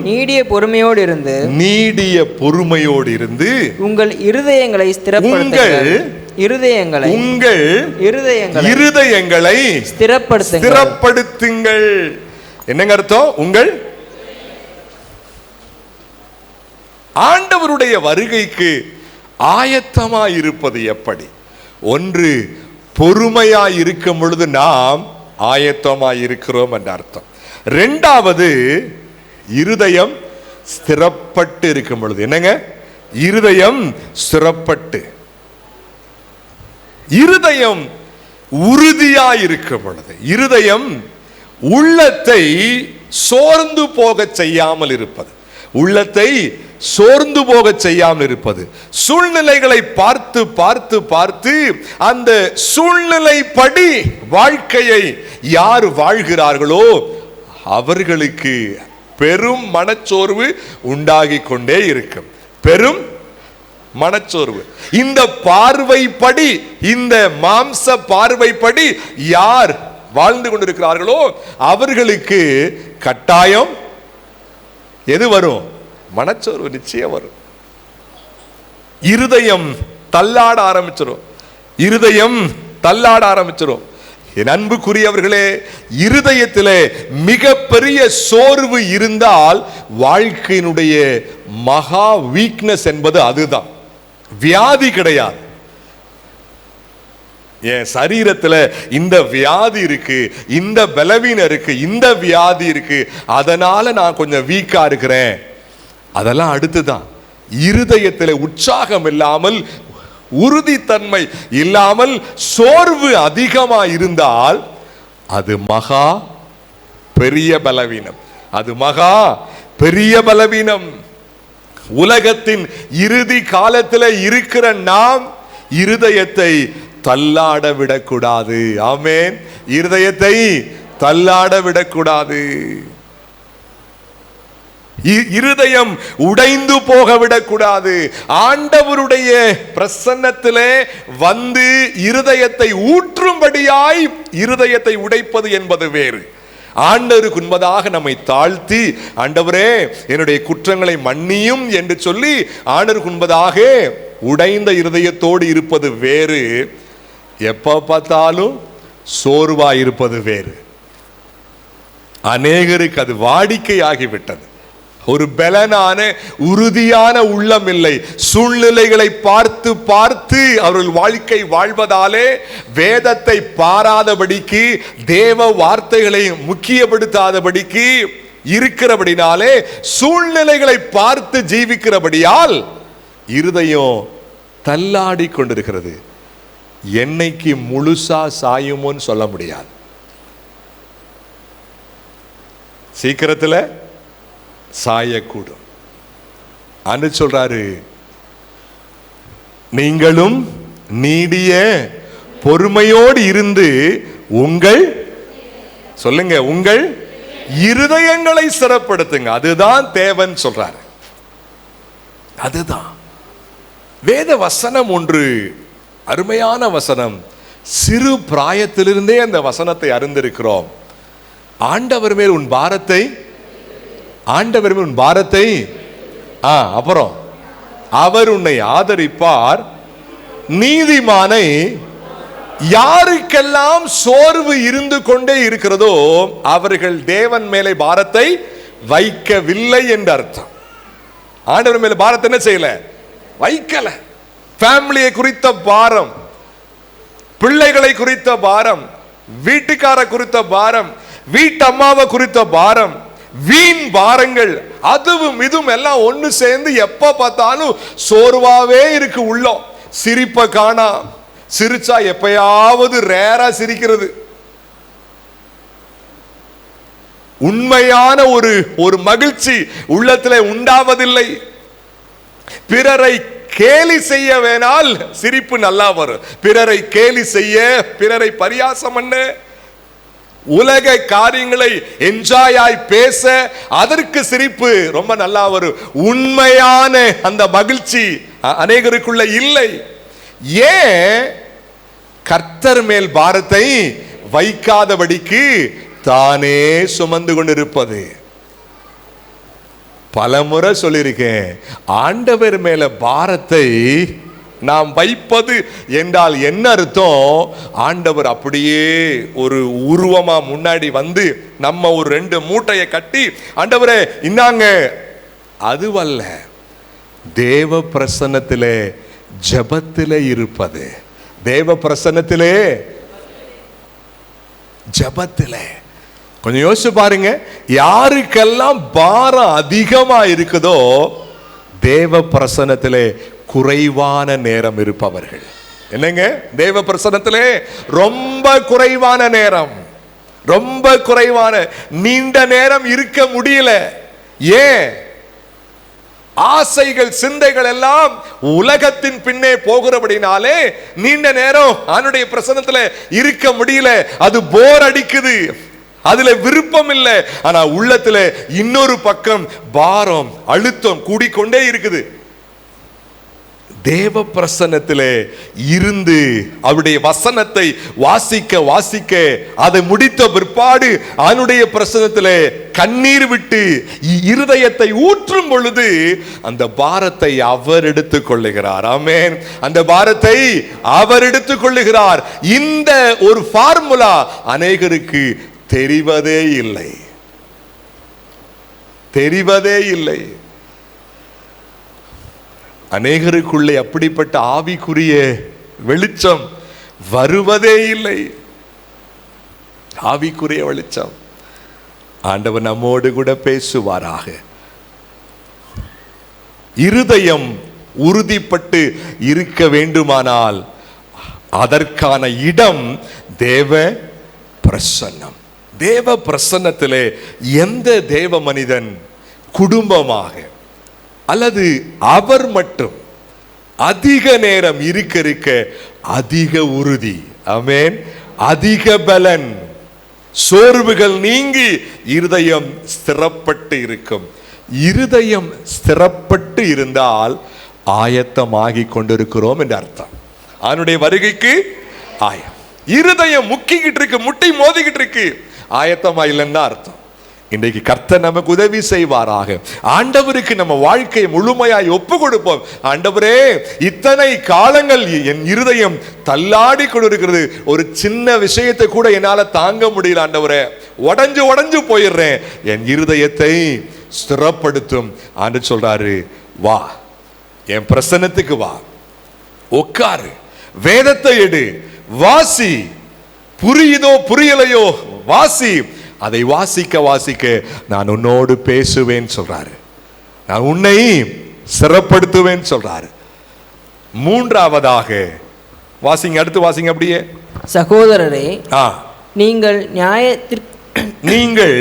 நீடிய பொறுமையோடு இருந்து உங்கள் இருதயங்களை ஸ்திரப்படுத்துங்கள். என்னங்க அர்த்தம்? உங்கள் ஆண்டவருடைய வருகைக்கு ஆயத்தமாய் இருப்பது எப்படி? ஒன்று, பொறுமையாய் இருக்கும் பொழுது நாம் ஆயத்தமாய் இருக்கிறோம் என்ற அர்த்தம். இரண்டாவது, இருதயம் ஸ்திரப்பட்டு இருக்கும் பொழுது. என்னங்க? இருதயம் ஸ்திரப்பட்டு, இருதயம் உறுதியாய் இருக்கும் பொழுது, இருதயம் உள்ளத்தை சோர்ந்து போக செய்யாமல் இருப்பது, உள்ளத்தை சோர்ந்து போக செய்யாமல் இருப்பது. சூழ்நிலைகளை பார்த்து பார்த்து பார்த்து அந்த சூழ்நிலைப்படி வாழ்க்கையை யார் வாழ்கிறார்களோ அவர்களுக்கு பெரும் மனச்சோர்வு உண்டாகி கொண்டே இருக்கும். பெரும் மனச்சோர்வு. இந்த பார்வைப்படி, இந்த மாம்ச பார்வைப்படி யார் வாழ்ந்து கொண்டிருக்கிறார்களோ அவர்களுக்கு கட்டாயம் எது வரும்? மனச்சோர்வு நிச்சயம் வரும். இருதயம் தள்ளாட ஆரம்பிச்சிடும். இருதயம் தள்ளாட ஆரம்பிச்சிடும். என் அன்புக்குரியவர்களே, இருதயத்திலே மிகப்பெரிய சோர்வு இருந்தால் வாழ்க்கையினுடைய மகா வீக்னஸ் என்பது அதுதான். வியாதி கிடையாது. என் சரீரத்தில் இந்த வியாதி இருக்கு, இந்த பலவீனம் இருக்கு, இந்த வியாதி இருக்கு, அதனால நான் கொஞ்சம் வீக்கா இருக்கிறேன், அதெல்லாம் அடுத்துதான். இருதயத்தில் உற்சாகம் இல்லாமல், உறுதித்தன்மை இல்லாமல், சோர்வு அதிகமாக இருந்தால் அது மகா பெரிய பலவீனம். அது மகா பெரிய பலவீனம். உலகத்தின் இறுதி காலத்தில் இருக்கிற நாம் இருதயத்தை தள்ளாட விடக்கூடாது. ஆமென். இருதயத்தை தள்ளாட விடக்கூடாது. இருதயம் உடைந்து போக விடக்கூடாது. ஆண்டவருடைய பிரசன்னத்திலே வந்து இருதயத்தை ஊற்றும்படியாய் இருதயத்தை உடைப்பது என்பது வேறு. ஆண்டவருக்கு உண்பதாக நம்மை தாழ்த்தி, ஆண்டவரே என்னுடைய குற்றங்களை மன்னியும் என்று சொல்லி ஆண்டவருக்கு உண்பதாக உடைந்த இருதயத்தோடு இருப்பது வேறு. எப்ப பார்த்தாலும் சோர்வாய் இருப்பது வேறு. அநேகருக்கு அது வாடிக்கையாகிவிட்டது. ஒரு பலனான உறுதியான உள்ளம் இல்லை. சூழ்நிலைகளை பார்த்து பார்த்து அவர்கள் வாழ்க்கை வாழ்வதாலே வேதத்தை பாராதபடிக்கு, தேவ வார்த்தைகளை முக்கியப்படுத்தாதபடிக்கு இருக்கிறபடினாலே, சூழ்நிலைகளை பார்த்து ஜீவிக்கிறபடியால் இருதயம் தள்ளாடி கொண்டிருக்கிறது. என்னைக்கு முழுசா சாயுமோன்னு சொல்ல முடியாது. சீக்கிரத்தில் சாயக்கூடும். அன்னு சொல்றாரு, நீங்களும் நீடிய பொறுமையோடு இருந்து உங்கள், சொல்லுங்க, உங்கள் இருதயங்களை சிறப்படுத்துங்க. அதுதான் தேவன் சொல்றாரு. அதுதான் வேத வசனம். ஒன்று அருமையான வசனம். சிறு பிராயத்திலிருந்தே அந்த வசனத்தை அறிந்திருக்கிறோம். ஆண்டவர் மேல் உன் பாரத்தை, ஆண்டவர் மேல் உன் பாரத்தை, அப்புறம் அவர் உன்னை ஆதரிப்பார். நீதிமானை, யாருக்கெல்லாம் சோர்வு இருந்து கொண்டே இருக்கிறதோ அவர்கள் தேவன் மேலே பாரத்தை வைக்கவில்லை என்று அர்த்தம். ஆண்டவர் மேலே பாரத்தை என்ன செய்யல? வைக்கல. ஃபேமிலியை குறித்த பாரம், பிள்ளைகளை குறித்த பாரம், வீட்டுக்கார குறித்த பாரம், வீட்டு அம்மாவை குறித்த பாரம், வீண் பாரங்கள், அதுவும் இதுவும் எல்லாம் ஒன்று சேர்ந்து எப்ப பார்த்தாலும் சோர்வாவே இருக்கு. உள்ளம் சிரிப்பை காணா. சிரிச்சா எப்பயாவது ரேரா சிரிக்கிறது. உண்மையான ஒரு மகிழ்ச்சி உள்ளத்தில் உண்டாவதில்லை. பிறரை கேலி செய்ய வேணால் சிரிப்பு நல்லா வரும். பிறரை கேலி செய்ய, பிறரை பரியாசம் பண்ண, உலக காரியங்களை என்ஜாய் பேச, அதற்கு சிரிப்பு ரொம்ப நல்லா வரும். உண்மையான அந்த மகிழ்ச்சி அநேகருக்குள்ள இல்லை. ஏன்? கர்த்தர் மேல் பாரத்தை வைக்காதபடிக்கு தானே சுமந்து கொண்டிருப்பது. பலமுறை சொல்லியிருக்கேன், ஆண்டவர் மேல பாரத்தை நாம் வைப்பது என்றால் என்ன அர்த்தம்? ஆண்டவர் அப்படியே ஒரு உருவமா முன்னாடி வந்து நம்ம ஒரு 2 மூட்டையை கட்டி, ஆண்டவரே இன்னாங்க, அதுவல்ல. தேவ பிரசன்னத்திலே ஜபத்திலே இருப்பது. தேவ பிரசன்னத்திலே ஜபத்திலே கொஞ்சம் யோசிச்சு பாருங்க. யாருக்கெல்லாம் பாரம் அதிகமா இருக்குதோ தேவ பிரசன்னத்திலே குறைவான நேரம் இருப்பவர்கள். என்னங்க? தேவ பிரசன்னத்திலே ரொம்ப குறைவான நேரம், ரொம்ப குறைவான, நீண்ட நேரம் இருக்க முடியல. ஏன்? ஆசைகள் சிந்தைகள் எல்லாம் உலகத்தின் பின்னே போகிறபடினாலே நீண்ட நேரம் அவனுடைய பிரசன்னத்துல இருக்க முடியல. அது போர் அடிக்குது, அதுல விருப்பம் இல்லை. ஆனா உள்ளத்துல இன்னொரு பக்கம் பாரம், அழுத்தம் கூடிக்கொண்டே இருக்குது. தேவ பிரசன்னத்திலே இருந்து அவருடைய வசனத்தை வாசிக்க வாசிக்க அதை முடித்த பிற்பாடு அவனுடைய பிரசன்னத்திலே கண்ணீர் விட்டு இருதயத்தை ஊற்றும் பொழுது அந்த பாரத்தை அவர் எடுத்துக் கொள்ளுகிறார். ஆமென். அந்த பாரத்தை அவர் எடுத்துக் கொள்ளுகிறார். இந்த ஒரு ஃபார்முலா அநேகருக்கு தெரிவதே இல்லை, தெரிவதே இல்லை. அநேகருக்குள்ளே அப்படிப்பட்ட ஆவிக்குரிய வெளிச்சம் வருவதே இல்லை. ஆவிக்குரிய வெளிச்சம். ஆண்டவர் நம்மோடு கூட பேசுவாராக. இருதயம் உறுதிப்பட்டு இருக்க வேண்டுமானால் அதற்கான இடம் தேவ பிரசன்னம். தேவ பிரசன்னத்திலே எந்த தேவ மனிதன் குடும்பமாக அல்லது அவர் மட்டும் அதிக நேரம் இருக்க இருக்க அதிக உறுதி, ஆமென், அதிக பலன், சோர்வுகள் நீங்கி இருதயம் ஸ்திரப்பட்டு இருக்கும். இருதயம் ஸ்திரப்பட்டு இருந்தால் ஆயத்தமாகி கொண்டிருக்கிறோம் என்று அர்த்தம். அவனுடைய வருகைக்கு ஆயம். இருதயம் முக்கிக்கிட்டு இருக்கு, முட்டி மோதிக்கிட்டு இருக்கு, ஆயத்தமா இல்லைன்னு அர்த்தம். இன்றைக்கு கர்த்தர் நமக்கு உதவி செய்வாராக. ஆண்டவருக்கு நம்ம வாழ்க்கையை முழுமையாய் ஒப்பு கொடுப்போம். ஆண்டவரே, இத்தனை காலங்கள் என் இருதயம் தள்ளாடி கொண்டிருக்கிறது, ஒரு சின்ன விஷயத்தை கூட என்னால தாங்க முடியல. ஆண்டவரே, உடைஞ்சு உடைஞ்சு போயிடுறேன், என் இருதயத்தை ஸ்திரப்படுத்தும். ஆண்டு சொல்றாரு, வா என் பிரசன்னத்துக்கு வா, உட்காரு, வேதத்தை எடு, வாசி, புரியுதோ புரியலையோ வாசி, அதை வாசிக்க வாசிக்க நான் உன்னோடு பேசுவேன் சொல்றாரு, நான் உன்னை சிறப்படுத்துவேன் சொல்றாரு. மூன்றாவதாக வாசிங்க, அடுத்து வாசிங்க அப்படியே. சகோதரரே, நீங்கள்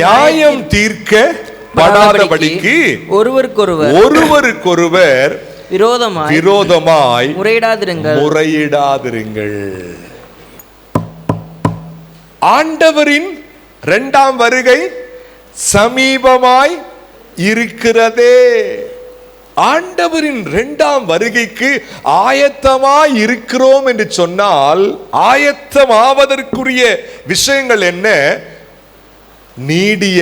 நியாயம் தீர்க்கப்படாதபடிக்கு ஒருவருக்கொருவர் விரோதமாய் முறையிடாதிருங்கள். ஆண்டவரின் இரண்டாம் வருகை சமீபமாய் இருக்கிறதே. ஆண்டவரின் இரண்டாம் வருகைக்கு ஆயத்தமாய் இருக்கிறோம் என்று சொன்னால் ஆயத்தமாவதற்குரிய விஷயங்கள் என்ன? நீடிய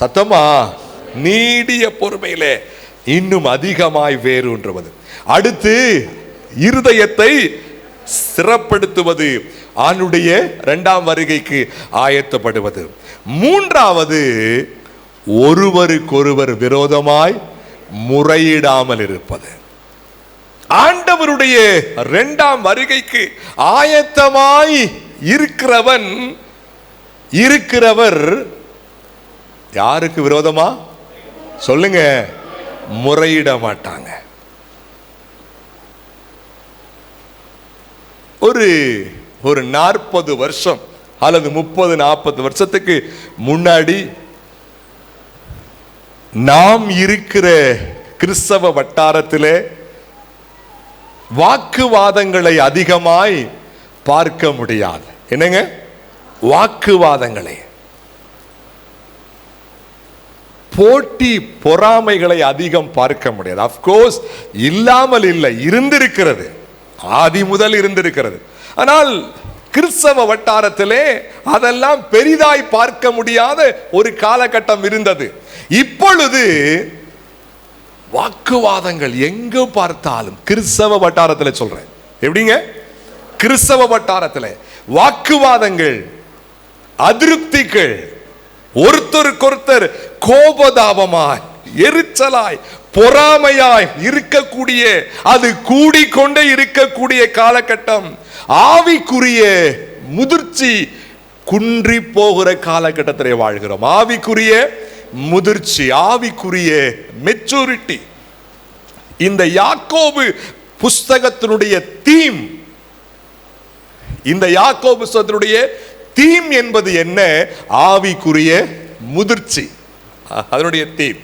சத்தமா, நீடிய பொறுமையிலே இன்னும் அதிகமாய் வேரூன்றுவது. அடுத்து இருதயத்தை ஸ்திரப்படுத்துவது, ஆணுடைய இரண்டாம் வருகைக்கு ஆயத்தப்படுவது. மூன்றாவது, ஒருவருக்கொருவர் விரோதமாய் முறையிடாமல் இருப்பது. ஆண்டவருடைய இரண்டாம் வருகைக்கு ஆயத்தமாய் இருக்கிறவர் யாருக்கு விரோதமா சொல்லுங்க? முறையிட மாட்டாங்க. ஒரு 40 வருஷம் அல்லது 30-40 வருஷத்துக்கு முன்னாடி நாம் இருக்கிற கிறிஸ்தவ வட்டாரத்திலே வாக்குவாதங்களை அதிகமாய் பார்க்க முடியாது. என்னங்க? வாக்குவாதங்களை, போட்டி பொறாமைகளை அதிகம் பார்க்க முடியாது. அப்கோர்ஸ் இல்லாமல் இல்லை, இருந்திருக்கிறது, ஆதி முதல் இருந்திருக்கிறது. ஆனால் கிறிஸ்தவ வட்டாரத்திலே அதெல்லாம் பெரிதாய் பார்க்க முடியாத ஒரு காலகட்டம் இருந்தது. இப்பொழுது வாக்குவாதங்கள் எங்கு பார்த்தாலும், கிறிஸ்தவ வட்டாரத்தில் சொல்றேன், எப்படிங்க? கிறிஸ்தவ வட்டாரத்தில் வாக்குவாதங்கள், அதிருப்திகள், ஒருத்தருக்கொருத்தர் கோபதாபமாய், எரிச்சலாய், பொறாமையாய் இருக்கக்கூடிய, அது கூடிக்கொண்டே இருக்கக்கூடிய காலகட்டம். ஆவிக்குரிய முதிர்ச்சி குன்றி போகிற காலகட்டத்திலே வாழ்கிறோம். ஆவிக்குரிய முதிர்ச்சி, ஆவிக்குரிய மெச்சூரிட்டி. இந்த யாக்கோபு புஸ்தகத்தினுடைய தீம், இந்த யாக்கோபு புஸ்தகத்தினுடைய தீம் என்பது என்ன? ஆவிக்குரிய முதிர்ச்சி. அதனுடைய தீம்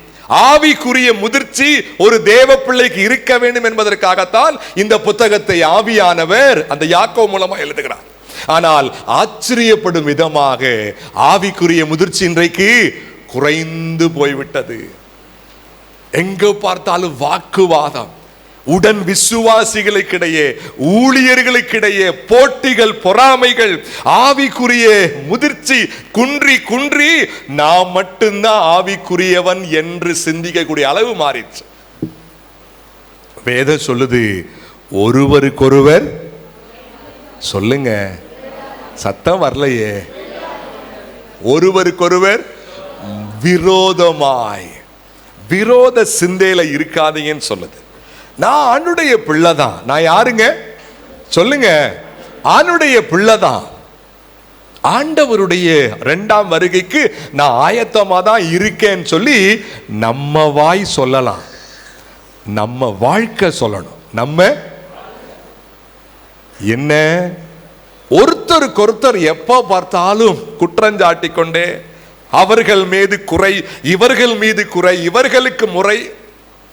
ஆவிக்குரிய முதிர்ச்சி ஒரு தேவ பிள்ளைக்கு இருக்க வேண்டும் என்பதற்காகத்தான் இந்த புத்தகத்தை ஆவியானவர் அந்த யாக்கோபு மூலமா எழுதுகிறார். ஆனால் ஆச்சரியப்படும் விதமாக ஆவிக்குரிய முதிர்ச்சி இன்றைக்கு குறைந்து போய்விட்டது. எங்கு பார்த்தாலும் வாக்குவாதம், உடன் விசுவாசிகளுக்கிடையே, ஊழியர்களுக்கிடையே போட்டிகள், பொறாமைகள், ஆவிக்குரிய முதிர்ச்சி குன்றி குன்றி நாம் மட்டும்தான் ஆவிக்குரியவன் என்று சிந்திக்கக்கூடிய அளவு மாறிடுச்சு. வேதம் சொல்லுது, ஒருவருக்கொருவர், சொல்லுங்க, சத்தம் வரலையே, ஒருவருக்கொருவர் விரோதமாய், விரோத சிந்தையில இருக்காதீங்கன்னு சொல்லுது. நான் ஆண்டுடைய பிள்ளைதான். நான் யாருங்க? சொல்லுங்க, ஆண்டுடைய பிள்ளைதான். ஆண்டவருடைய 2ஆம் வருகைக்கு நான் ஆயத்தமா தான் இருக்கேன்னு சொல்லி நம்ம வாய் சொல்லலாம், நம்ம வாழ்க்கை சொல்லணும். நம்ம என்ன, ஒருத்தருக்கொருத்தர் எப்ப பார்த்தாலும் குற்றஞ்சாட்டி கொண்டே, அவர்கள் மீது குறை, இவர்கள் மீது குறை, இவர்களுக்கு முறை,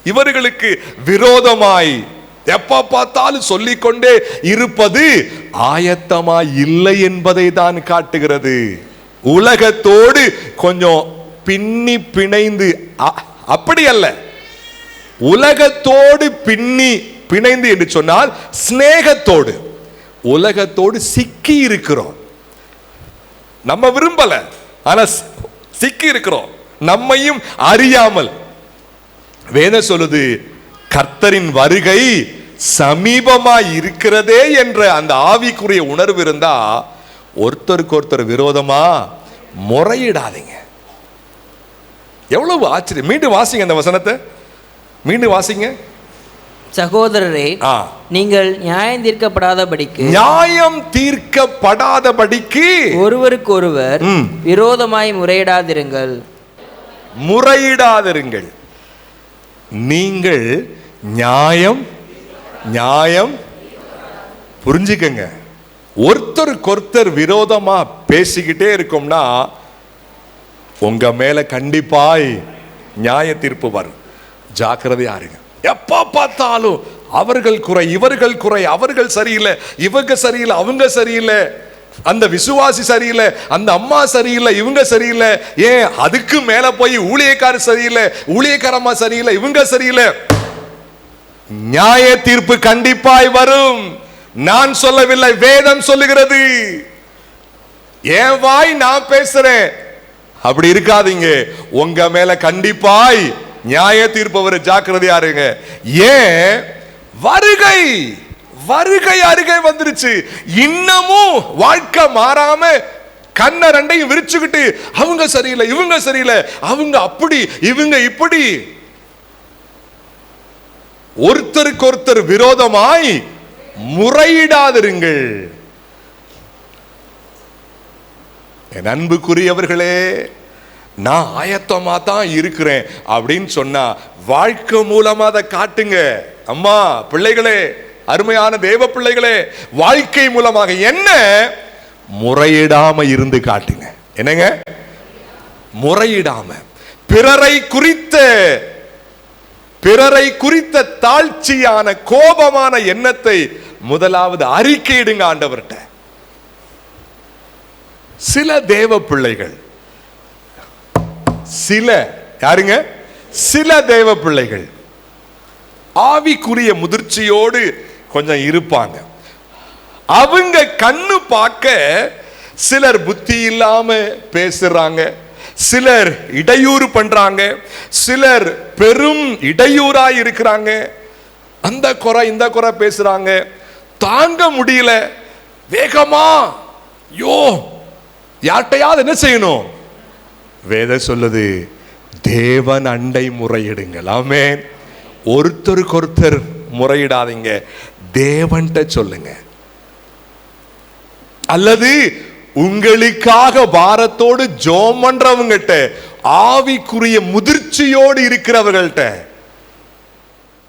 இவர்களுக்கு விரோதமாய் எப்ப பார்த்தாலும் சொல்லிக்கொண்டே இருப்பது ஆயத்தமாய் இல்லை என்பதை தான் காட்டுகிறது. உலகத்தோடு கொஞ்சம் பின்னி பிணைந்து, அப்படி அல்ல, உலகத்தோடு பின்னி பிணைந்து என்று சொன்னால் சிநேகத்தோடு, உலகத்தோடு சிக்கி இருக்கிறோம். நம்ம விரும்பல, ஆனா சிக்கி இருக்கிறோம், நம்மையும் அறியாமல். வேதம் சொல்லுது, கர்த்தரின் வருகை சமீபமாய் இருக்கிறதே என்ற அந்த ஆவிக்குரிய உணர்வு இருந்தா ஒருத்தருக்கு ஒருத்தர் விரோதமா முறையிடாதீங்க. எவ்வளவு ஆச்சரியம்! மீண்டும் வாசிங்க அந்த வசனத்தை, மீண்டும் வாசிங்க. சகோதரரே, நீங்கள் நியாயம் தீர்க்கப்படாதபடிக்கு, நியாயம் தீர்க்கப்படாதபடிக்கு ஒருவருக்கொருவர் விரோதமாய் முறையிடாதிருங்கள். முறையிடாதிருங்கள். நீங்கள் நியாயம் புரிஞ்சுக்கங்க. ஒருத்தருக்கொருத்தர் விரோதமா பேசிக்கிட்டே இருக்கோம்னா உங்க மேல கண்டிப்பாய் நியாய தீர்ப்பு வரும். ஜாக்கிரதையா இருங்க. எப்ப பார்த்தாலும் அவர்கள் குறை, இவர்கள் குறை, அவர்கள் சரியில்லை, இவங்க சரியில்லை, அவங்க சரியில்லை, அந்த விசுவாசி சரியில்லை, அந்த அம்மா சரியில்லை, இவங்க சரியில்லை, ஏன் அதுக்கு மேல போய் ஊழியக்காரர் சரியில்லை, ஊழியக்காரம்மா சரியில்லை, இவங்க சரியில்லை. நியாய தீர்ப்பு கண்டிப்பாய் வரும். நான் சொல்லவில்லை, வேதம் சொல்லுகிறது. ஏன் வாய் நான் பேசுறேன், அப்படி இருக்காதீங்க. உங்க மேல கண்டிப்பாய் நியாய தீர்ப்பு வர, ஜாக்கிரதையா இருங்க. ஏன்? வருகை அருகே வந்துருச்சு. இன்னமும் வாழ்க்கை மாறாம கண்ண ரெண்டையும் விரிச்சுக்கிட்டு அவங்க சரியில்லை, இவங்க சரியில்லை, அவங்க அப்படி, இவங்க இப்படி, ஒருத்தருக்கு ஒருத்தர் விரோதமாய் முறையிடாதிருங்கள். என் அன்புக்குரியவர்களே, நான் ஆயத்தமா தான் இருக்கிறேன் அப்படின்னு சொன்னா வாழ்க்கை மூலமா அதை காட்டுங்க. அம்மா, பிள்ளைகளே, அருமையான தேவ பிள்ளைகளே, வாழ்க்கை மூலமாக என்ன, முறையிடாம இருந்து காட்டுங்க. என்னங்க? முறையிடாம, பிறரை குறித்த பிறரை குறித்த தாழ்ச்சியான கோபமான எண்ணத்தை முதலாவது அறிக்கையிடுங்க ஆண்டவர்கிட்ட. சில தேவ பிள்ளைகள், சில தேவ பிள்ளைகள் ஆவிக்குரிய முதிர்ச்சியோடு கொஞ்சம் இருப்பாங்க. அவங்க கண்ணு பார்க்க சிலர் புத்தி இல்லாம பேசுறாங்க, சிலர் இடையூறு பண்றாங்க, சிலர் பெரும் இடையூறாய் இருக்கிறாங்க. அந்த குறை இந்த குறை பேசுறாங்க, தாங்க முடியல, வேகமா யார்ட்டையாவது என்ன செய்யணும்? வேதம் சொல்லுது, தேவன் அண்டை முறையிடுங்கள். ஆமென். ஒருத்தருக்கு ஒருத்தர் முறையிடாதீங்க, தேவன்கிட்ட சொல்லுங்க. அல்லது உங்களுக்காக பாரத்தோடு ஜெபம் பண்றவங்ககிட்ட, ஆவிக்குரிய முதிர்ச்சியோடு இருக்கிறவர்கள்ட்ட,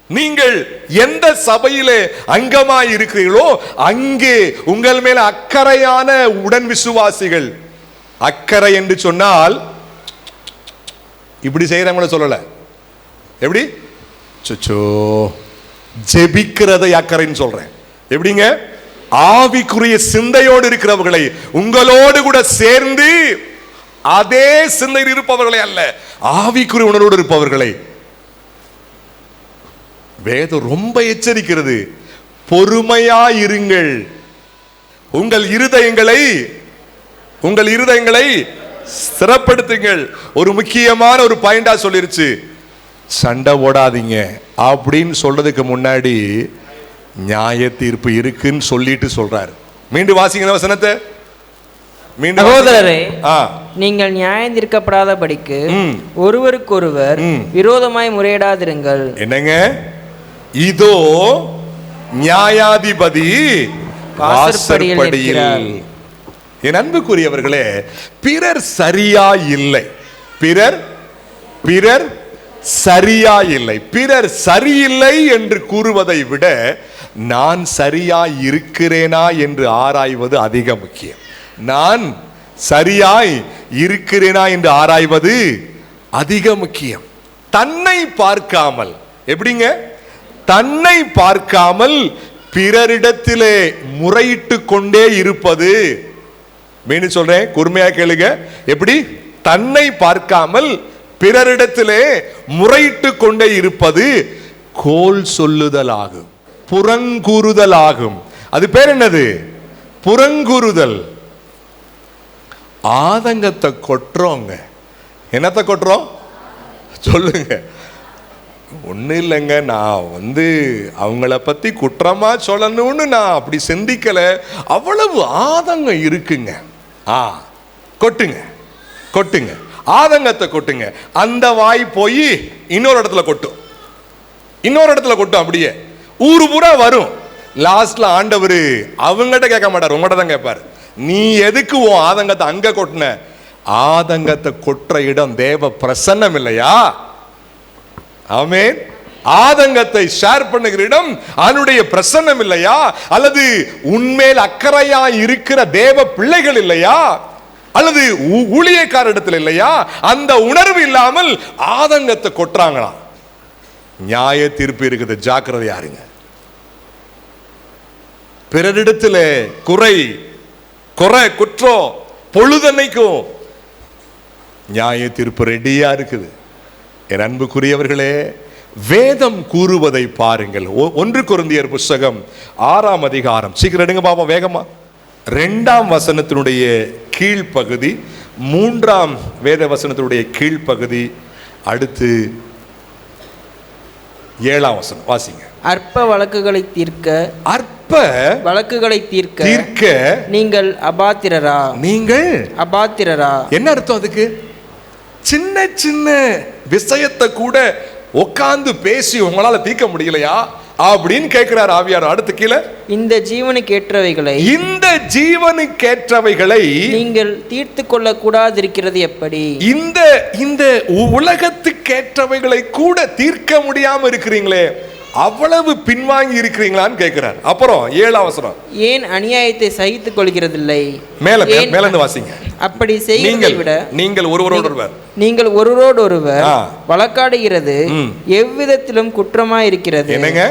நீங்கள் எந்த சபையிலே அங்கமாய் இருக்கிறீர்களோ அங்கே உங்கள் மேல அக்கறையான உடன் விசுவாசிகள், அக்கறை என்று சொன்னால் இப்படி செய்யறவங்கள சொல்லல, எப்படி சொச்சோ ஜெபிக்கிறதை அக்கறைன்னு சொல்றேன். எப்படிங்க? ஆவிக்குரிய சிந்தையோடு இருக்கிறவர்களை, உங்களோடு கூட சேர்ந்து அதே சிந்தையில் இருப்பவர்களை அல்ல, ஆவிக்குரிய உணர்வோடு இருப்பவர்களை வேதம் ரொம்ப எச்சரிக்கிறது. பொறுமையாயிருங்கள், உங்கள் இருதயங்களை ஸ்திரப்படுத்துங்கள். ஒரு முக்கியமான ஒரு பாயிண்டா சொல்லிருச்சு, சண்டை ஓடாதீங்க அப்படின்னு சொல்றதுக்கு முன்னாடி நியாய தீர்ப்பு இருக்குன்னு சொல்லிட்டு சொல்றாரு. மீண்டும் வாசிங்க வசனத்தை. சகோதரரே, நீங்கள் நியாயம் தீர்க்கப்படாதபடிக்கு ஒருவருக்கொருவர் விரோதமாய் முறையிடாதிருங்கள். என்னங்க? இதோ நியாயாதிபதி வாசற்படியில். என் அன்புக்குரியவர்களே, பிறர் சரியா இல்லை, பிறர் சரியா இல்லை, பிறர் சரியில்லை என்று கூறுவதை விட நான் சரியா இருக்கிறேனா என்று ஆராய்வது அதிக முக்கியம். நான் சரியாய் இருக்கிறேனா என்று ஆராய்வது அதிக முக்கியம். தன்னை பார்க்காமல், எப்படிங்க? தன்னை பார்க்காமல் பிறரிடத்திலே முறையிட்டு கொண்டே இருப்பது. மீண்டும் சொல்றேன், கூர்மையா கேளுங்க. எப்படி? தன்னை பார்க்காமல் பிறரிடத்திலே முறையிட்டு கொண்டே இருப்பது கோல் சொல்லுதல் ஆகும், புறங்கூறுதல் ஆகும். அது பேர் என்னது? புறங்கூறுதல். ஆதங்கத்தை கொட்டுறோங்க. என்னத்தை கொட்டுறோம் சொல்லுங்க? ஒன்றும் இல்லைங்க, நான் அவங்கள பற்றி குற்றமா சொல்லணும்னு நான் அப்படி சிந்திக்கல, அவ்வளவு ஆதங்கம் இருக்குங்க. கொட்டுங்க கொட்டுங்க, ஆதங்கத்தை கொட்டுங்க. அந்த வாய் போய் இன்னொரு இடத்துல கொட்டும், இன்னொரு இடத்துல கொட்டும், அப்படியே ஊரு பூரா வரும். லாஸ்ட்ல ஆண்டவர் அவங்ககிட்ட கேட்க மாட்டார், உங்கள்கிட்ட தான் கேட்பார். நீ எதுக்கு உன் ஆதங்கத்தை அங்க கொட்டின? ஆதங்கத்தை கொற்ற இடம் தேவ பிரசன்னம் இல்லையா? ஆமென். ஆதங்கத்தை ஷேர் பண்ணுகிற இடம் அவனுடைய பிரசன்னம் இல்லையா? அல்லது உன்மேல் அக்கறையா இருக்கிற தேவ பிள்ளைகள் இல்லையா? அல்லது ஊழியக்கார இடத்துல இல்லையா? அந்த உணர்வு இல்லாமல் ஆதங்கத்தை கொட்டுறாங்களா? நியாய தீர்ப்பு இருக்குது, ஜாக்கிரதையா இருங்க. பிறரிடத்துல குறை குற்றம் பொழுதன்னைக்கும் நியாய தீர்ப்பு ரெடியா இருக்குது. என் அன்புக்குரியவர்களே, வேதம் கூறுவதை பாருங்கள். 1 கொரிந்தியர் புஸ்தகம் 6ஆம் அதிகாரம், சீக்கிரம் எடுங்க பாப்போம் வேகமா. 2ஆம் வசனத்தினுடைய கீழ்ப்பகுதி, 3ஆம் வேத வசனத்தினுடைய கீழ்ப்பகுதி, அடுத்து 7ஆம் வசனம் வாசிங்க. அற்ப வழக்குகளை தீர்க்க, நீங்கள் அபாத்திரரா? நீங்கள் அபாத்திரரா? என்ன அர்த்தம் அதுக்கு? சின்ன சின்ன விஷயத்தை கூட உட்கார்ந்து பேசி உங்களால தீர்க்க முடியலையா அப்படின்னு கேட்கிறார் ஆவியார். அடுத்து கீழே, இந்த ஜீவனுக்கேற்றவைகளை நீங்கள் தீர்த்து கொள்ள கூடாதிருக்கிறது எப்படி? இந்த உலகத்துக்கேற்றவைகளை கூட தீர்க்க முடியாம இருக்கிறீங்களே, அவ்வளவு பின்வாங்கி இருக்கிறீங்களான்னு கேட்கிறார். அப்புறம் 7ஆம் வசனம், ஏன் அநியாயத்தை சகித்துக் கொள்கிறதில்லை? மேல இருந்து வாசிங்க. அப்படி செய்கிறதை விட நீங்கள் ஒருவரோடு நீங்கள் ஒருவரோடொருவர் வழக்காடுகிறது எவ்விதத்திலும் குற்றமாயிருக்கிறது. என்னங்க?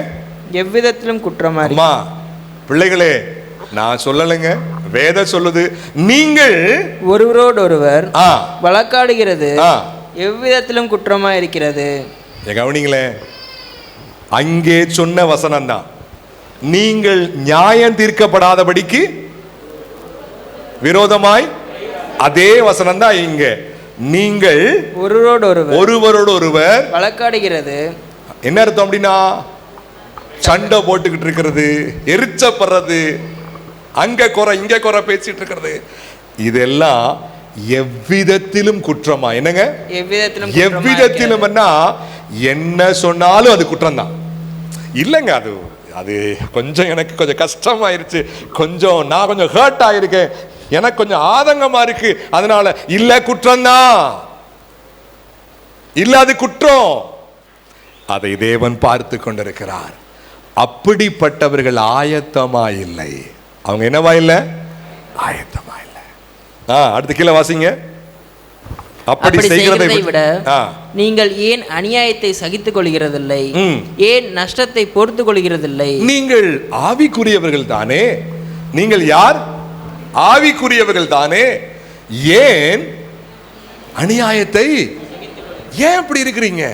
எவ்விதத்திலும் குற்றமா. பிள்ளைகளே, நான் சொல்லலைங்க, வேதம் சொல்லுது. நீங்கள் ஒருவரோடொருவர் வழக்காடுகிறது எவ்விதத்திலும் குற்றமா இருக்கிறது. கவனிங்களே, அங்கே சொன்ன வசனம் தான். நீங்கள் நியாயம் தீர்க்கப்படாதபடிக்கு விரோதமாய், அதே வசனம் தான் இங்க. நீங்கள் ஒருவரோடொருவர் வழக்காடுகிறது. என்ன அர்த்தம் அப்படின்னா, சண்டை போட்டுக்கிட்டு இருக்கிறது, எரிச்சப்படுறது, அங்க குறை இங்க குறை பேசிட்டு இருக்கிறது, இதெல்லாம் எவ்விதத்திலும் குற்றமா. என்னங்க? எவ்விதத்திலும் என்ன சொன்னாலும் அது குற்றம் தான். இல்லைங்க, அது அது கொஞ்சம் எனக்கு கொஞ்சம் கஷ்டமாயிருச்சு, நான் கொஞ்சம் ஹர்ட் ஆயிருக்கேன், எனக்கு கொஞ்சம் ஆதங்கமா இருக்கு, அதனால இல்ல குற்றம்தான், இல்ல அது குற்றம். அதை தேவன் பார்த்து கொண்டிருக்கிறார். அப்படிப்பட்டவர்கள் ஆயத்தமா இல்லை. அவங்க என்னவா இல்லை? ஆயத்தமா இல்லை. அடுத்து கீழே வாசிங்க. அப்படி செய்கிறதை விட நீங்கள் ஏன் அநியாயத்தை சகித்துக் கொள்கிறதில்லை? ஏன் நஷ்டத்தை பொறுத்துக் கொள்கிறதில்லை? நீங்கள் ஆவிக்குரியவர்கள் தானே. நீங்கள் யார்? ஆவிக்குரியவர்கள் தானே. ஏன் அநியாயத்தை, ஏன் இப்படி இருக்கிறீங்க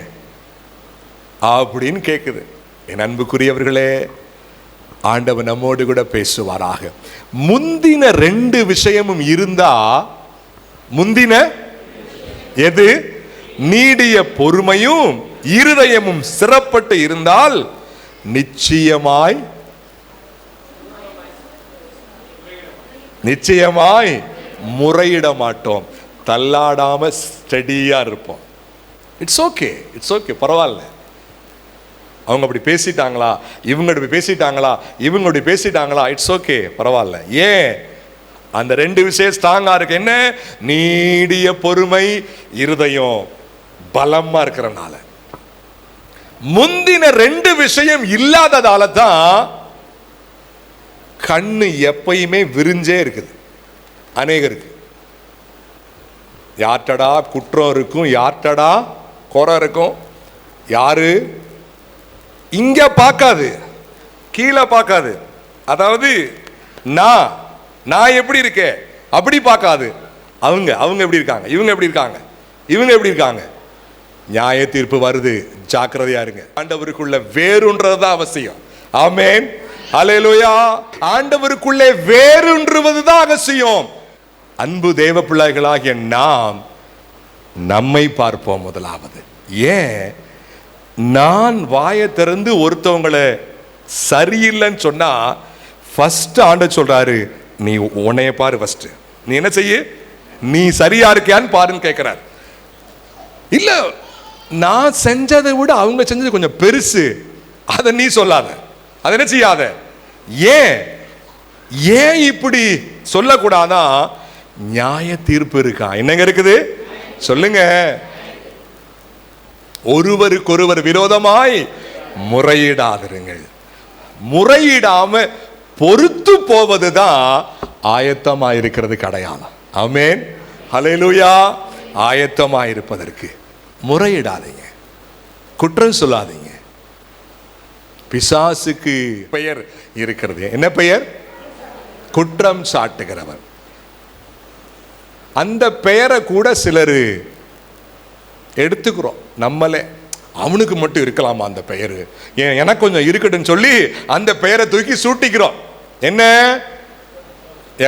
அப்படின்னு கேக்குது. என் அன்புக்குரியவர்களே, ஆண்டவர் நம்மோடு கூட பேசுவாராக. முந்தின 2 விஷயமும் இருந்தா, முந்தின எது? நீடிய பொறுமையும் இருதயமும் சிறப்பட்டு இருந்தால் நிச்சயமாய் முறையிட மாட்டோம், தள்ளாடாம ஸ்டடியா இருப்போம். இட்ஸ் ஓகே, இட்ஸ் ஓகே, பரவாயில்ல. அவங்க அப்படி பேசிட்டாங்களா, இவங்க அப்படி பேசிட்டாங்களா, இவங்க அப்படி பேசிட்டாங்களா, இட்ஸ் ஓகே, பரவாயில்ல. ஏன்? அந்த 2 விஷயம் ஸ்ட்ராங்கா இருக்கு. என்ன? நீடிய பொறுமை, இருதயம் பலமா இருக்கிறனால. முந்தின 2 விஷயம் இல்லாததால தான் கண்ணு எப்பயுமே விரிஞ்சே இருக்குது அநேகருக்கு. யார்டா குற்றம் இருக்கும், யார்டா குறை இருக்கும், யாரு இங்க பார்க்காது, கீழே பார்க்காது. அதாவது நான் எப்படி இருக்கேன் அப்படி பார்க்காது. அவங்க எப்படி இருக்காங்க, இவங்க எப்படி இருக்காங்க, இவங்க எப்படி இருக்காங்க. நியாய தீர்ப்பு வருது, ஜாக்கிரதையா இருங்க. ஆண்டவருக்குள்ள வேறுன்றதுதான் அவசியம். ஆமென், ஹல்லேலூயா. ஆண்டவருக்குள்ளே வேறுன்றுவதுதான் அவசியம். அன்பு தேவ பிள்ளைகளாகிய நாம் நம்மை பார்ப்போம் முதலாவது. ஏன்? நான் வாயை திறந்து ஒருத்தவங்களை சரியில்லைன்னு சொன்னா ஃபர்ஸ்ட் ஆண்டவர் சொல்றாரு, நீ உன்னைய பாரு, ஃபர்ஸ்ட் நீ என்ன செய்ய, நீ சரியா இருக்கியான்னு பாருன்னு கேட்கிறார். இல்ல, நான் செஞ்சதை விட அவங்க செஞ்சது கொஞ்சம் பெருசு, அதை நீ சொல்லாத, அதை என்ன செய்யாத. ஏன் இப்படி சொல்லக்கூடாதா? நியாய தீர்ப்பு இருக்கா. என்னங்க இருக்குது சொல்லுங்க. ஒருவருக்கொருவர் விரோதமாய் முறையிடாதிருங்கள். முறையிடாம பொறுத்து போவதுதான் ஆயத்தமாயிருக்கிறது அடையாளம். ஆமென், ஹல்லேலூயா. ஆயத்தமாயிருப்பதற்கு முறையிடாதீங்க, குற்றம் சொல்லாதீங்க. பிசாசுக்கு பெயர் இருக்கிறது. என்ன பெயர்? குற்றம் சாட்டுகிறவர். அந்த பெயரை கூட சிலர் எடுத்துக்கிறோம். நம்மளே அவனுக்கு மட்டும் இருக்கலாமா அந்த பெயர், எனக்கு கொஞ்சம் இருக்கட்டும்னு சொல்லி அந்த பெயரை தூக்கி சூட்டிக்கிறோம். என்ன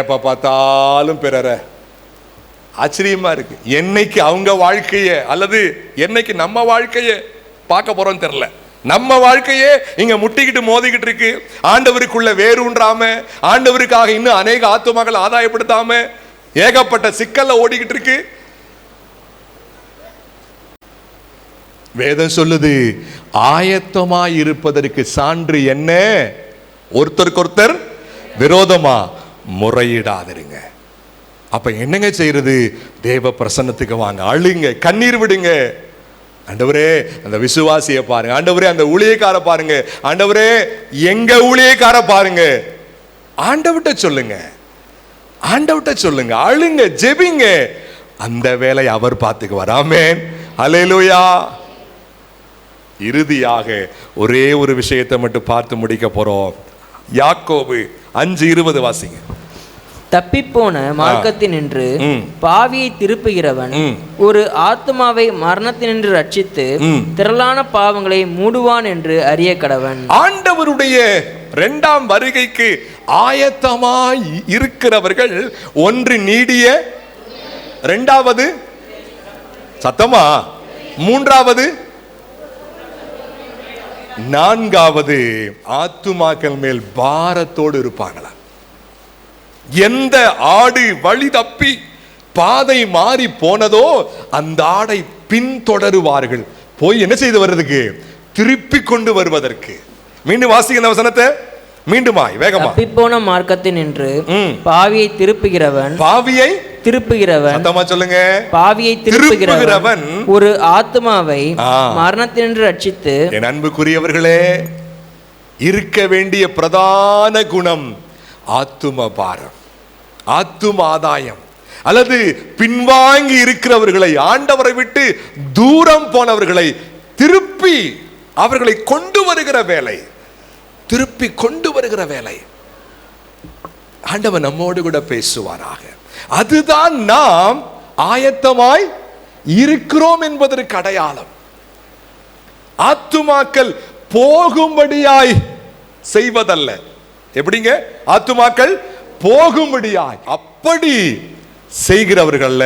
எப்ப பார்த்தாலும் பிறர. ஆச்சரியமா இருக்கு. என்னைக்கு அவங்க வாழ்க்கைய அல்லது என்னைக்கு நம்ம வாழ்க்கைய பார்க்க போறோம் தெரியல. நம்ம வாழ்க்கையே இங்க முட்டிக்கிட்டு மோதிக்கிட்டு இருக்கு. ஆண்டவருக்குள்ள வேறுன்றாம, ஆண்டவருக்காக இன்னும் அநேக ஆத்துமாக்கள் ஆதாயப்படுத்தாம ஏகப்பட்ட சிக்கல்ல ஓடிக்கிட்டு இருக்கு. வேதம் சொல்லுது, ஆயத்தமாய் இருப்பதற்கு சான்று என்ன? ஒருத்தருக்கு ஒருத்தர் விரோதமா முறையிடாதிருங்க. அப்ப என்னங்க செய்யறது? தேவ பிரசன்னத்துக்கு வாங்க, அழுங்க, கண்ணீர் விடுங்க. ஆண்டவரே அந்த விசுவாசிய பாருங்க, ஆண்டவரே அந்த ஊழியக்கார பாருங்க, ஆண்டவரே எங்க ஊழியக்கார பாருங்க. ஆண்டவர்ட்ட சொல்லுங்க, ஆண்டவர்ட்ட சொல்லுங்க, அழுங்க, ஜெபிங்க. அந்த வேலை அவர் பார்த்துக்குவார். ஆமென், அல்லேலூயா. இறுதியாக ஒரே ஒரு விஷயத்தை மட்டும் பார்த்து முடிக்க போறோம். யாக்கோபு 5:20 வாசிங்க. தப்பிப்போன மார்க்கத்தினின்று பாவியை திருப்புகிறவன் ஒரு ஆத்மாவை மரணத்தினின்று ரட்சித்து திரளான பாவங்களை மூடுவான் என்று அறிய கடவன். ஆண்டவருடைய இரண்டாம் வருகைக்கு ஆயத்தமாய் இருக்கிறவர்கள் ஒன்று நீடிய, இரண்டாவது சத்தமா, மூன்றாவது, நான்காவது ஆத்துமாக்கள் மேல் பாரத்தோடு இருப்பாங்களா. எந்த ஆடு வழி தப்பி பாதை மாறி போனதோ அந்த ஆடை பின்தொடருவார்கள். போய் என்ன செய்து வருவதற்கு? திருப்பி கொண்டு வருவதற்கு. மீண்டும் வாசிக்கிற வசனத்தை மீண்டுமாய் வேகமா. தப்பிப்போன மார்க்கத்தினின்று பாவியை திருப்புகிறவன், பாவியை திருப்புகிறவன், சத்தமா சொல்லுங்க, பாவியை திருப்புகிறவன் ஒரு ஆத்மாவை மரணத்தினின்று ரட்சித்து. என் அன்புக்குரியவர்களே, இருக்க வேண்டிய பிரதான குணம் ஆத்தும பாரம், ஆத்தும ஆதாயம். அல்லது பின்வாங்கி இருக்கிறவர்களை, ஆண்டவரை விட்டு தூரம் போனவர்களை திருப்பி அவர்களை கொண்டு வருகிற வேலை, திருப்பி கொண்டு வருகிற வேலை. ஆண்டவர் நம்மோடு கூட பேசுவாராக. அதுதான் நாம் ஆயத்தமாய் இருக்கிறோம் என்பதற்கு அடையாளம். ஆத்துமாக்கள் போகும்படியாய் செய்வதல்ல. எப்படிங்க? ஆத்துமாக்கள் போகும்படியாய், அப்படி செய்கிறவர்கள்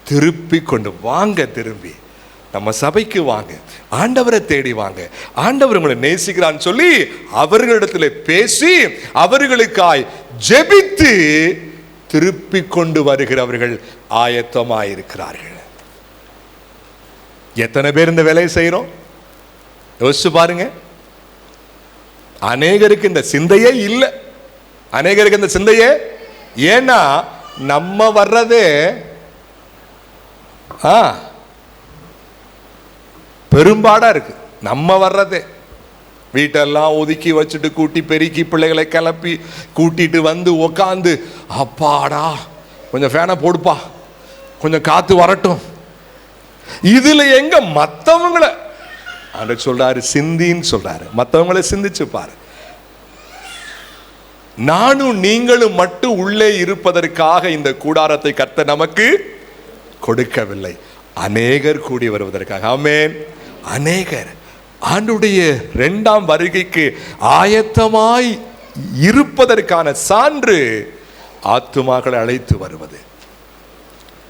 திருப்பி கொண்டு வாங்க. திரும்பி நம்ம சபைக்கு வாங்க, ஆண்டவரை தேடி வாங்க, ஆண்டவர் உங்களை நேசிக்கிறான்னு சொல்லி அவர்களிடத்தில் பேசி அவர்களுக்காய் ஜெபித்து திருப்பி கொண்டு வருகிறவர்கள் ஆயத்தமாயிருக்கிறார்கள். எத்தனை பேர் இந்த வேலையை செய்யறோம்? யோசிச்சு பாருங்க. அநேகருக்கு இந்த சிந்தையே இல்லை. அநேகருக்கு இந்த சிந்தையே, ஏன்னா நம்ம வர்றதே பெரும்பாடா இருக்கு. நம்ம வர்றதே வீட்டெல்லாம் ஒதுக்கி வச்சுட்டு கூட்டி பெருக்கி பிள்ளைகளை கிளப்பி கூட்டிட்டு வந்து உக்காந்து, அப்பாடா கொஞ்சம் ஃபேனை போடுப்பா, கொஞ்சம் காத்து வரட்டும். இதுல எங்க மற்றவங்களை ஆண்டவர் சொல்றாரு, சிந்தின்னு சொல்றாரு. மற்றவங்களை சிந்திச்சு பாரு. நானும் நீங்களும் மட்டும் உள்ளே இருப்பதற்காக இந்த கூடாரத்தை கர்த்தர் நமக்கு கொடுக்கவில்லை, அநேகர் கூடி வருவதற்காக. ஆமென். அநேகர் ஆண்டுடைய இரண்டாம் வருகைக்கு ஆயத்தமாய் இருப்பதற்கான சான்று ஆத்துமாக்களை அழைத்து வருவது.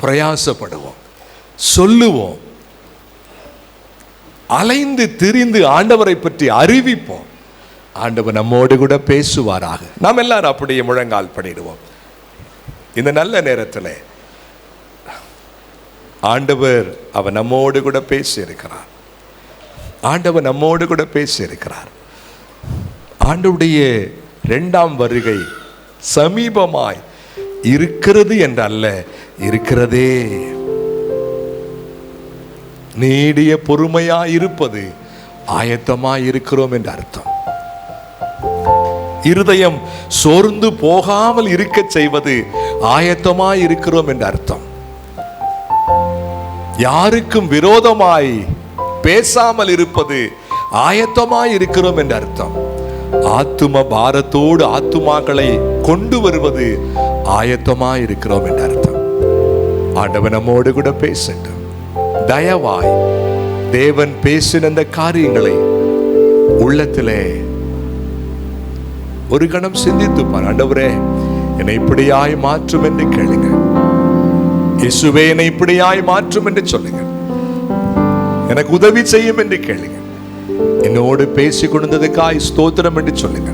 பிரயாசப்படுவோம், சொல்லுவோம், அலைந்து திரிந்து ஆண்டவரை பற்றி அறிவிப்போம். ஆண்டவர் நம்மோடு கூட பேசுவாராக. நாம் எல்லாரும் அப்படியே முழங்கால் படிடுவோம். இந்த நல்ல நேரத்தில் ஆண்டவர் அவர் நம்மோடு கூட பேசி இருக்கிறார். ஆண்டவர் நம்மோடு கூட பேசி இருக்கிறார். ஆண்டவருடைய இரண்டாம் வருகை சமீபமாய் இருக்கிறது என்றல்ல, இருக்கிறதே. நீடிய பொறுமையாய் இருப்பது ஆயத்தமாய் இருக்கிறோம் என்று அர்த்தம். இருதயம் சோர்ந்து போகாமல் இருக்க செய்வது ஆயத்தமாய் இருக்கிறோம் என்று அர்த்தம். யாருக்கும் விரோதமாய் பேசாமல் இருப்பது ஆயத்தமாய் இருக்கிறோம் என்று அர்த்தம். ஆத்தும பாரத்தோடு ஆத்துமாக்களை கொண்டு வருவது ஆயத்தமாய் இருக்கிறோம் என்று அர்த்தம். ஆண்டவன் நம்மோடு கூட பேசட்டும். தயவாய் தேவன் பேசின அந்த காரியங்களை உள்ளத்திலே ஒரு கணம் சிந்தித்து பார். ஆண்டவரே, என்னை இப்படியாய் மாற்றும் என்று கேளுங்க. இயேசுவே, என்னை இப்படியாய் மாற்றும் என்று சொல்லுங்க. எனக்கு உதவி செய்யும் என்று கேளுங்க. என்னோடு பேசிக் கொண்டதுக்காய் ஸ்தோத்திரம் என்று சொல்லுங்க.